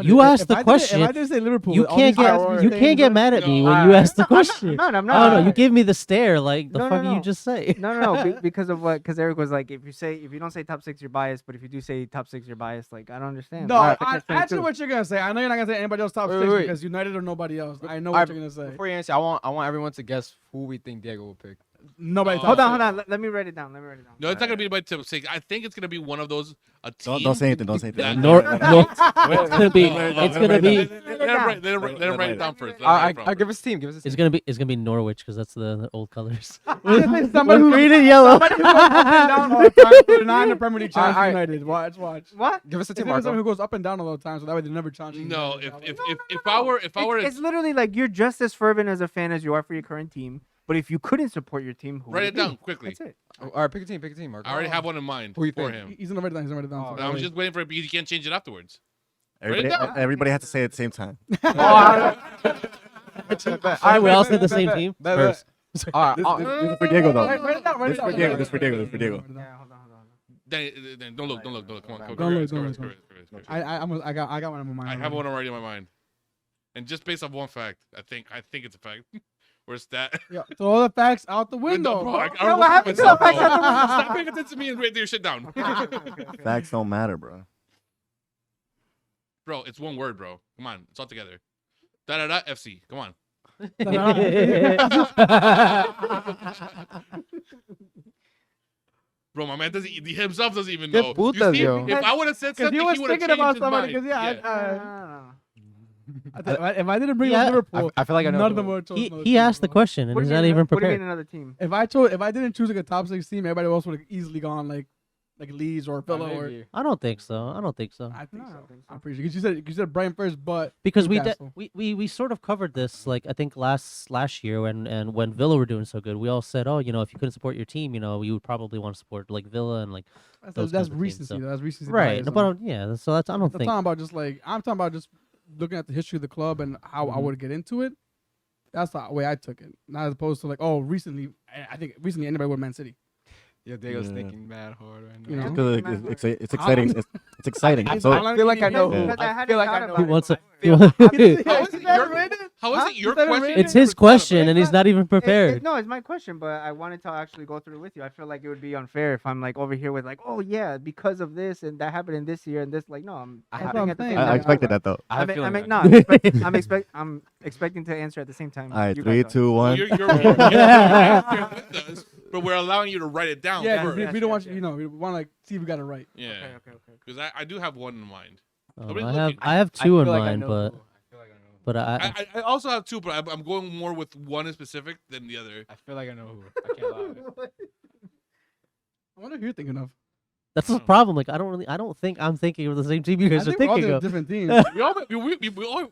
[SPEAKER 3] You asked
[SPEAKER 1] if
[SPEAKER 3] the
[SPEAKER 1] I didn't-
[SPEAKER 3] question.
[SPEAKER 1] If I didn't say Liverpool,
[SPEAKER 3] You
[SPEAKER 1] with all
[SPEAKER 3] can't
[SPEAKER 1] these
[SPEAKER 3] get
[SPEAKER 1] guys
[SPEAKER 3] you
[SPEAKER 1] saying
[SPEAKER 3] can't get
[SPEAKER 1] that-
[SPEAKER 3] mad at me
[SPEAKER 5] No,
[SPEAKER 3] when you ask the
[SPEAKER 4] I'm
[SPEAKER 3] question.
[SPEAKER 4] not. I'm
[SPEAKER 3] Oh
[SPEAKER 4] not.
[SPEAKER 3] no, you gave me the stare. Like the
[SPEAKER 4] No, no,
[SPEAKER 3] fuck did
[SPEAKER 4] no.
[SPEAKER 3] you just say?
[SPEAKER 4] No, because of what? Because Eric was like, if you don't say top 6, you're biased. But if you do say top 6, you're biased. Like I don't understand.
[SPEAKER 1] No,
[SPEAKER 4] Alright,
[SPEAKER 1] answer
[SPEAKER 4] too.
[SPEAKER 1] what you're gonna say. I know you're not gonna say anybody else top
[SPEAKER 2] Wait,
[SPEAKER 1] 6
[SPEAKER 2] wait.
[SPEAKER 1] because United or nobody else. I know
[SPEAKER 2] Alright,
[SPEAKER 1] what you're gonna say.
[SPEAKER 2] Before you answer, I want everyone to guess who we think Diego will pick.
[SPEAKER 1] Nobody.
[SPEAKER 5] Oh.
[SPEAKER 1] top
[SPEAKER 4] Hold on,
[SPEAKER 1] six.
[SPEAKER 4] hold on. Let me write it down.
[SPEAKER 5] No, it's not gonna be by tip 6. I think it's gonna be one of those a team.
[SPEAKER 6] Don't say anything. Don't say anything.
[SPEAKER 3] Nor, it's gonna be. It's gonna be.
[SPEAKER 5] Let him write it down first.
[SPEAKER 2] I give us a team. Give us a
[SPEAKER 3] It's
[SPEAKER 2] team.
[SPEAKER 3] gonna be Norwich because that's the old colors.
[SPEAKER 1] Somebody who
[SPEAKER 3] Green and yellow.
[SPEAKER 1] somebody who goes up and down all the time. They're not in the Premier League challenge
[SPEAKER 2] Alright.
[SPEAKER 1] United. Watch.
[SPEAKER 4] What?
[SPEAKER 2] Give us a
[SPEAKER 1] It's
[SPEAKER 2] team,
[SPEAKER 1] someone
[SPEAKER 2] Marco.
[SPEAKER 1] who goes up and down all the time, so that way they're never challenging.
[SPEAKER 5] No,
[SPEAKER 1] United.
[SPEAKER 5] if I were
[SPEAKER 4] It's literally like you're just as fervent as a fan as you are for your current team. But if you couldn't support your team, who
[SPEAKER 5] write
[SPEAKER 4] would
[SPEAKER 5] it
[SPEAKER 4] be?
[SPEAKER 5] down quickly.
[SPEAKER 4] That's it.
[SPEAKER 2] All right, pick a team, Marco.
[SPEAKER 5] I already have one in mind
[SPEAKER 2] Who you
[SPEAKER 5] for
[SPEAKER 2] think?
[SPEAKER 5] him.
[SPEAKER 1] He's gonna write it down. He's gonna write it down.
[SPEAKER 2] Oh,
[SPEAKER 1] so
[SPEAKER 5] I'm
[SPEAKER 1] wait.
[SPEAKER 5] just waiting for it because you can't change it afterwards.
[SPEAKER 6] Everybody has to say it at the same time.
[SPEAKER 3] Alright, we all said the same team.
[SPEAKER 2] Bet, bet.
[SPEAKER 3] Spurs.
[SPEAKER 2] All right.
[SPEAKER 6] This is for Diego though.
[SPEAKER 1] Write it down. Write it
[SPEAKER 6] This
[SPEAKER 1] down.
[SPEAKER 6] for Diego. This for Diego.
[SPEAKER 4] Yeah, hold on.
[SPEAKER 5] Then don't look. Come on. Come on.
[SPEAKER 1] Don't look,
[SPEAKER 5] Screw
[SPEAKER 1] don't
[SPEAKER 5] it,
[SPEAKER 1] look,
[SPEAKER 5] screw
[SPEAKER 1] don't
[SPEAKER 5] it, screw it, screw it.
[SPEAKER 1] I got one in my mind.
[SPEAKER 5] I have
[SPEAKER 1] already.
[SPEAKER 5] one already in my mind, and just based off one fact, I think it's a fact. Where's that?
[SPEAKER 1] Yeah, throw all the facts out the window.
[SPEAKER 5] Bro, I
[SPEAKER 1] bro.
[SPEAKER 5] don't
[SPEAKER 4] what
[SPEAKER 5] look at
[SPEAKER 4] happened to
[SPEAKER 5] myself,
[SPEAKER 4] the facts
[SPEAKER 5] bro.
[SPEAKER 4] out the window?
[SPEAKER 5] Stop paying attention to me and write your shit down.
[SPEAKER 6] Facts don't matter, bro.
[SPEAKER 5] Bro, it's one word, bro. Come on, it's all together. Da da da FC. Come on. Bro, my man doesn't. He himself doesn't even
[SPEAKER 2] Qué
[SPEAKER 5] know.
[SPEAKER 2] putas,
[SPEAKER 5] see,
[SPEAKER 2] yo.
[SPEAKER 5] if I would have said
[SPEAKER 1] Because
[SPEAKER 5] something,
[SPEAKER 1] he was
[SPEAKER 5] he would have
[SPEAKER 1] thinking
[SPEAKER 5] changed
[SPEAKER 1] about
[SPEAKER 5] his
[SPEAKER 1] somebody.
[SPEAKER 5] mind.
[SPEAKER 1] Because
[SPEAKER 5] Yeah.
[SPEAKER 1] if I didn't bring
[SPEAKER 3] Yeah.
[SPEAKER 1] up Liverpool,
[SPEAKER 2] I feel like I know.
[SPEAKER 1] none of them
[SPEAKER 2] who-
[SPEAKER 1] would have chosen.
[SPEAKER 3] He asked the question and
[SPEAKER 4] What do
[SPEAKER 3] he's
[SPEAKER 4] you
[SPEAKER 3] not
[SPEAKER 4] mean,
[SPEAKER 3] even
[SPEAKER 4] what do you mean
[SPEAKER 3] prepared.
[SPEAKER 4] another team?
[SPEAKER 1] If I didn't choose like a top 6 team, everybody else would have easily gone like Leeds or Villa or.
[SPEAKER 2] maybe.
[SPEAKER 3] I don't think so. I don't think so.
[SPEAKER 1] I think
[SPEAKER 4] No, I
[SPEAKER 1] so.
[SPEAKER 4] don't think so.
[SPEAKER 1] I'm pretty sure because you said Brighton first, but
[SPEAKER 3] Because
[SPEAKER 1] Newcastle.
[SPEAKER 3] we sort of covered this like I think last year when Villa were doing so good, we all said, oh, you know, if you couldn't support your team, you know, you would probably want to support like Villa and like those
[SPEAKER 1] that's
[SPEAKER 3] kinds of teams,
[SPEAKER 1] recency.
[SPEAKER 3] so-
[SPEAKER 1] Though. That's recency.
[SPEAKER 3] right.
[SPEAKER 1] bias,
[SPEAKER 3] But yeah, so that's I don't
[SPEAKER 1] I'm
[SPEAKER 3] think.
[SPEAKER 1] talking about just like I'm talking about just looking at the history of the club and how I would get into it. That's the way I took it, not as opposed to like, oh, recently. I think recently anybody would Man City.
[SPEAKER 2] Yeah, Diego's
[SPEAKER 6] Yeah.
[SPEAKER 2] thinking mad hard right
[SPEAKER 1] You
[SPEAKER 2] now.
[SPEAKER 1] know?
[SPEAKER 6] Because it's exciting. It's exciting.
[SPEAKER 1] I
[SPEAKER 6] So
[SPEAKER 2] I feel like I know
[SPEAKER 1] Yeah.
[SPEAKER 2] who.
[SPEAKER 4] Because I
[SPEAKER 2] I
[SPEAKER 4] hadn't
[SPEAKER 2] feel like
[SPEAKER 4] thought
[SPEAKER 2] I know.
[SPEAKER 4] about
[SPEAKER 3] He wants
[SPEAKER 4] it.
[SPEAKER 3] a- he wants-
[SPEAKER 5] How is it
[SPEAKER 1] Huh?
[SPEAKER 5] your
[SPEAKER 1] Is that a
[SPEAKER 5] question?
[SPEAKER 1] rating?
[SPEAKER 3] It's his question and he's not even prepared.
[SPEAKER 4] No, it's my question, but I wanted to actually go through with you. I feel like it would be unfair if I'm like over here with like, oh yeah, because of this and that happened in this year and this. Like, no, I'm.
[SPEAKER 2] I
[SPEAKER 1] That's
[SPEAKER 2] have-
[SPEAKER 1] what I'm
[SPEAKER 4] at the
[SPEAKER 1] saying.
[SPEAKER 4] same
[SPEAKER 6] I
[SPEAKER 4] time.
[SPEAKER 6] expected that though.
[SPEAKER 2] I have a feeling that-
[SPEAKER 4] I'm expecting to answer at the same time.
[SPEAKER 6] All right,
[SPEAKER 4] You
[SPEAKER 6] 3,
[SPEAKER 4] guys are.
[SPEAKER 6] 2, 1.
[SPEAKER 5] You're with us, but we're allowing you to write it down
[SPEAKER 1] Yeah,
[SPEAKER 5] first.
[SPEAKER 1] we don't want you. You know, we want to like see if we got it right.
[SPEAKER 5] Yeah,
[SPEAKER 4] Okay.
[SPEAKER 5] because I do have one in mind.
[SPEAKER 3] I
[SPEAKER 5] looking.
[SPEAKER 3] have
[SPEAKER 2] I
[SPEAKER 3] two
[SPEAKER 2] feel
[SPEAKER 3] in
[SPEAKER 2] like I
[SPEAKER 3] mind,
[SPEAKER 2] know
[SPEAKER 3] but
[SPEAKER 2] who. I feel like I know.
[SPEAKER 3] but
[SPEAKER 5] I also have two, but I'm going more with one in specific than the other.
[SPEAKER 2] I feel like I know who. I can't lie.
[SPEAKER 1] I wonder who you're thinking of.
[SPEAKER 3] that's the problem. Like I don't think I'm thinking of the same team you guys
[SPEAKER 1] I
[SPEAKER 3] are
[SPEAKER 1] think we're all
[SPEAKER 3] thinking of.
[SPEAKER 1] different teams.
[SPEAKER 5] We all.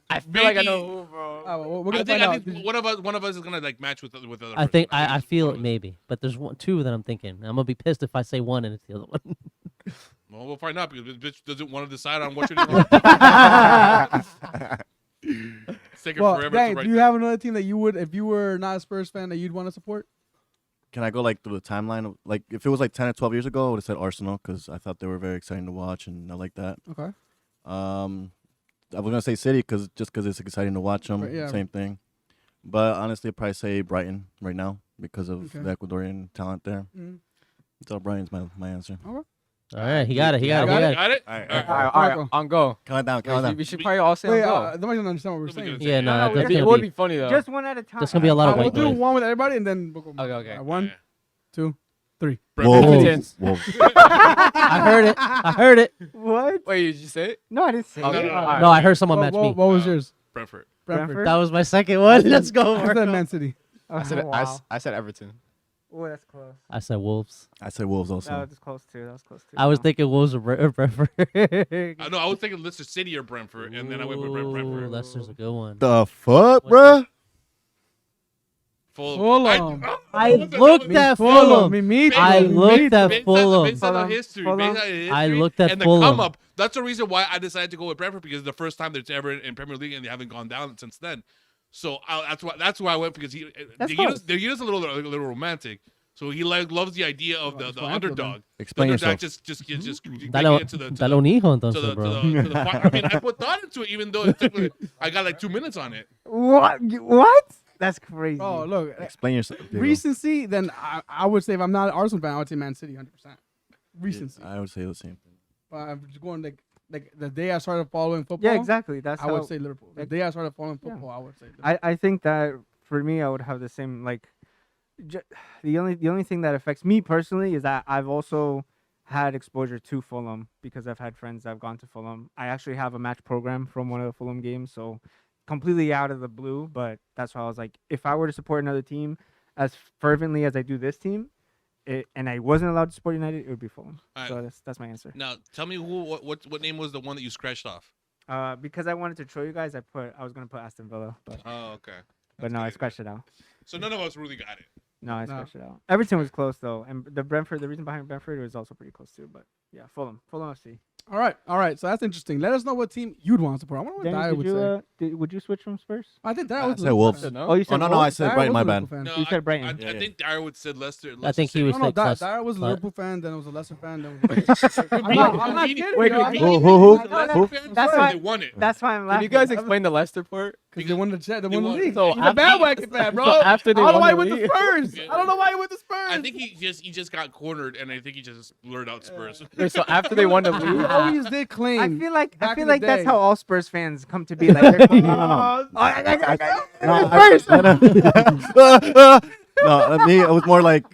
[SPEAKER 2] I feel like I
[SPEAKER 5] maybe-
[SPEAKER 2] know who, bro.
[SPEAKER 1] We're gonna find
[SPEAKER 5] I
[SPEAKER 1] out.
[SPEAKER 5] think one of us is gonna like match with other.
[SPEAKER 3] I think
[SPEAKER 5] person.
[SPEAKER 3] I
[SPEAKER 5] it's
[SPEAKER 3] feel
[SPEAKER 5] one
[SPEAKER 3] it
[SPEAKER 5] of us.
[SPEAKER 3] maybe, but there's two that I'm thinking. I'm gonna be pissed if I say one and it's the other one.
[SPEAKER 5] Well, we'll find out because this bitch doesn't want to decide on what you're doing. It's taking
[SPEAKER 1] Well,
[SPEAKER 5] forever
[SPEAKER 1] Dang,
[SPEAKER 5] to write
[SPEAKER 1] do you
[SPEAKER 5] that.
[SPEAKER 1] have another team that you would, if you were not a Spurs fan, that you'd want to support?
[SPEAKER 6] can I go like through the timeline? Like if it was like 10 or 12 years ago, I would have said Arsenal because I thought they were very exciting to watch and I like that.
[SPEAKER 1] Okay.
[SPEAKER 6] I was gonna say City because it's exciting to watch them.
[SPEAKER 1] Right, yeah.
[SPEAKER 6] Same thing. But honestly, I'd probably say Brighton right now because of
[SPEAKER 1] Okay.
[SPEAKER 6] the Ecuadorian talent there.
[SPEAKER 1] Mm.
[SPEAKER 6] So Brighton's my answer.
[SPEAKER 3] All right, he got it. He got it. He
[SPEAKER 1] got
[SPEAKER 3] got
[SPEAKER 1] it?
[SPEAKER 3] it.
[SPEAKER 5] Got it?
[SPEAKER 6] All right,
[SPEAKER 5] All right.
[SPEAKER 2] All right,
[SPEAKER 1] Marco.
[SPEAKER 2] on go.
[SPEAKER 6] count it down.
[SPEAKER 2] Wait,
[SPEAKER 6] Count it down.
[SPEAKER 2] we should probably all say
[SPEAKER 1] Wait,
[SPEAKER 2] on go.
[SPEAKER 1] nobody don't understand what we're
[SPEAKER 5] What we
[SPEAKER 1] saying.
[SPEAKER 5] gonna
[SPEAKER 3] Yeah,
[SPEAKER 4] No,
[SPEAKER 3] no,
[SPEAKER 4] no,
[SPEAKER 3] that's
[SPEAKER 2] It
[SPEAKER 3] gonna
[SPEAKER 2] would
[SPEAKER 3] be
[SPEAKER 2] be funny though.
[SPEAKER 4] Just one at a time.
[SPEAKER 3] That's gonna be a lot of
[SPEAKER 1] We'll
[SPEAKER 3] white
[SPEAKER 1] do
[SPEAKER 3] noise.
[SPEAKER 1] one with everybody and then we'll go.
[SPEAKER 2] Okay, okay.
[SPEAKER 1] One, 2, 3.
[SPEAKER 5] Brentford.
[SPEAKER 2] Wolves.
[SPEAKER 6] Wolves.
[SPEAKER 3] I heard it. I heard it.
[SPEAKER 4] What?
[SPEAKER 2] Wait, did you say it?
[SPEAKER 4] No, I didn't say
[SPEAKER 2] Okay.
[SPEAKER 4] that.
[SPEAKER 5] Alright.
[SPEAKER 3] No, I heard someone
[SPEAKER 1] What,
[SPEAKER 3] match
[SPEAKER 1] what,
[SPEAKER 3] me.
[SPEAKER 1] what was yours?
[SPEAKER 5] Brentford.
[SPEAKER 1] Brentford.
[SPEAKER 3] That was my second one. Let's go.
[SPEAKER 1] I said
[SPEAKER 3] Marco.
[SPEAKER 1] Man City.
[SPEAKER 2] I said
[SPEAKER 4] wow.
[SPEAKER 2] I said Everton.
[SPEAKER 4] Oh, that's close.
[SPEAKER 3] I said Wolves.
[SPEAKER 6] I said Wolves
[SPEAKER 4] That
[SPEAKER 6] also.
[SPEAKER 4] was close too. That was close too.
[SPEAKER 3] I was
[SPEAKER 4] No.
[SPEAKER 3] thinking Wolves or Brentford.
[SPEAKER 5] I know. I was thinking Leicester City or Brentford, and then I went with
[SPEAKER 3] Ooh,
[SPEAKER 5] Brentford.
[SPEAKER 3] Leicester's a good one.
[SPEAKER 6] The fuck,
[SPEAKER 3] What's
[SPEAKER 6] bruh?
[SPEAKER 1] Fulham.
[SPEAKER 3] I looked at Fulham.
[SPEAKER 1] Me
[SPEAKER 3] I looked at
[SPEAKER 5] based
[SPEAKER 3] Fulham.
[SPEAKER 5] Based on the history.
[SPEAKER 4] Fulham.
[SPEAKER 5] Based on the history.
[SPEAKER 3] I looked at
[SPEAKER 5] and
[SPEAKER 3] Fulham.
[SPEAKER 5] the come up. That's the reason why I decided to go with Brentford because it's the first time that's ever in Premier League and they haven't gone down since then. So that's why I went because
[SPEAKER 4] That's close.
[SPEAKER 5] they're a little romantic. So he loves the idea of the
[SPEAKER 1] explain
[SPEAKER 5] underdog.
[SPEAKER 6] Explain
[SPEAKER 5] the
[SPEAKER 6] yourself.
[SPEAKER 5] underdog just
[SPEAKER 3] Dale,
[SPEAKER 5] into the
[SPEAKER 3] dale un hijo entonces,
[SPEAKER 5] to
[SPEAKER 3] bro.
[SPEAKER 5] the I mean, I put thought into it, even though it took I got like 2 minutes on it.
[SPEAKER 4] What? What? That's crazy.
[SPEAKER 1] Oh, look.
[SPEAKER 6] Explain yourself. Diego.
[SPEAKER 1] Recency, then I would say if I'm not an Arsenal fan, I would say Man City 100%. Recency.
[SPEAKER 6] I would say the same thing.
[SPEAKER 1] I'm just going like the day I started following football.
[SPEAKER 4] Yeah, exactly. That's
[SPEAKER 1] I
[SPEAKER 4] how
[SPEAKER 1] would say Liverpool. The day I started following
[SPEAKER 4] Yeah.
[SPEAKER 1] football, I would say Liverpool.
[SPEAKER 4] I think that for me, I would have the same like. The only thing that affects me personally is that I've also had exposure to Fulham because I've had friends that have gone to Fulham. I actually have a match program from one of the Fulham games, so completely out of the blue. But that's why I was like, if I were to support another team as fervently as I do this team, and I wasn't allowed to support United, it would be Fulham.
[SPEAKER 5] Alright.
[SPEAKER 4] So that's my answer.
[SPEAKER 5] Now, tell me what name was the one that you scratched off?
[SPEAKER 4] Because I wanted to show you guys, I was gonna put Aston Villa, but
[SPEAKER 5] Oh, okay.
[SPEAKER 4] but no, I scratched it out.
[SPEAKER 5] So none of us really got it.
[SPEAKER 4] No, I
[SPEAKER 1] No.
[SPEAKER 4] scratched it out. Everton was close though, and the reason behind Brentford was also pretty close too. But yeah, Fulham FC.
[SPEAKER 1] All right. So that's interesting. Let us know what team you'd want to support. I wonder what
[SPEAKER 4] Danny,
[SPEAKER 1] Dyer would say.
[SPEAKER 4] would you switch from Spurs?
[SPEAKER 1] I think Dyer
[SPEAKER 6] I
[SPEAKER 1] was
[SPEAKER 6] said Wolves.
[SPEAKER 2] No?
[SPEAKER 4] Oh, you
[SPEAKER 6] Oh,
[SPEAKER 4] said
[SPEAKER 6] no, I
[SPEAKER 4] Wolves?
[SPEAKER 6] said
[SPEAKER 1] Dyer
[SPEAKER 6] Brighton,
[SPEAKER 1] was
[SPEAKER 6] my
[SPEAKER 1] a
[SPEAKER 6] bad.
[SPEAKER 1] Liverpool fan.
[SPEAKER 5] No,
[SPEAKER 4] You said Brighton.
[SPEAKER 5] I
[SPEAKER 6] Yeah.
[SPEAKER 5] think Dyer would said Leicester.
[SPEAKER 3] I think he
[SPEAKER 5] City.
[SPEAKER 3] was
[SPEAKER 1] No,
[SPEAKER 3] like plus.
[SPEAKER 1] Dyer was a
[SPEAKER 3] but-
[SPEAKER 1] Liverpool fan, then it was a Leicester fan. Then I'm not kidding.
[SPEAKER 5] Wait,
[SPEAKER 1] yo.
[SPEAKER 5] could be-
[SPEAKER 6] Who?
[SPEAKER 4] That's
[SPEAKER 5] They
[SPEAKER 4] why-
[SPEAKER 5] won it.
[SPEAKER 4] That's why I'm
[SPEAKER 2] Can
[SPEAKER 4] laughing.
[SPEAKER 2] you guys explain the Leicester part?
[SPEAKER 1] Because they won the chat. They
[SPEAKER 5] They
[SPEAKER 1] won the
[SPEAKER 5] won.
[SPEAKER 1] league.
[SPEAKER 2] So
[SPEAKER 1] He's a
[SPEAKER 2] after-
[SPEAKER 1] bandwagon fan, bro.
[SPEAKER 2] so after they
[SPEAKER 1] I don't know
[SPEAKER 2] won
[SPEAKER 1] why he
[SPEAKER 2] the
[SPEAKER 1] went to
[SPEAKER 2] league-
[SPEAKER 1] Spurs. I don't know why he went to Spurs.
[SPEAKER 5] I think he just got cornered, and I think he just blurred out Spurs.
[SPEAKER 2] Wait, so after they won the
[SPEAKER 1] He
[SPEAKER 2] league,
[SPEAKER 1] always did claim.
[SPEAKER 4] I feel like
[SPEAKER 1] back in the
[SPEAKER 4] that's
[SPEAKER 1] day.
[SPEAKER 4] how all Spurs fans come to be. Like, they're-
[SPEAKER 6] No.
[SPEAKER 4] Spurs.
[SPEAKER 6] No, me, it was more like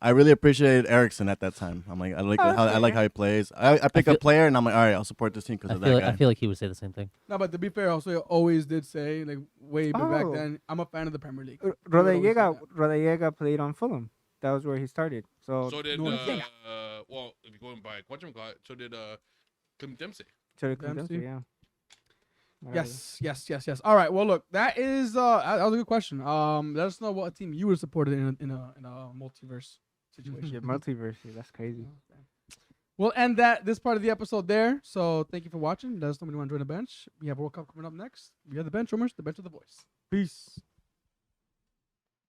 [SPEAKER 6] I really appreciated Erickson at that time. I'm like, I like how he plays. I pick a
[SPEAKER 3] feel-
[SPEAKER 6] player and I'm like, all right, I'll support this team because of that guy.
[SPEAKER 3] I feel like he would say the same thing.
[SPEAKER 1] No, but to be fair, also always did say like way back
[SPEAKER 4] Oh.
[SPEAKER 1] then. I'm a fan of the Premier League.
[SPEAKER 4] Rodallega played on Fulham. That was where he started. So
[SPEAKER 5] So did
[SPEAKER 1] No,
[SPEAKER 5] well, if you're going by whatchamacallit, so did Clint Dempsey.
[SPEAKER 1] Dempsey?
[SPEAKER 4] yeah. Whatever.
[SPEAKER 1] Yes. All right. Well, look, that was a good question. Let us know what team you would have supported in a multiverse situation.
[SPEAKER 4] Yeah, multiverse. That's crazy.
[SPEAKER 1] We'll end this part of the episode there. So thank you for watching. Let us know when you want to join the bench. We have World Cup coming up next. We have the bench rumors, the bench of the voice. Peace.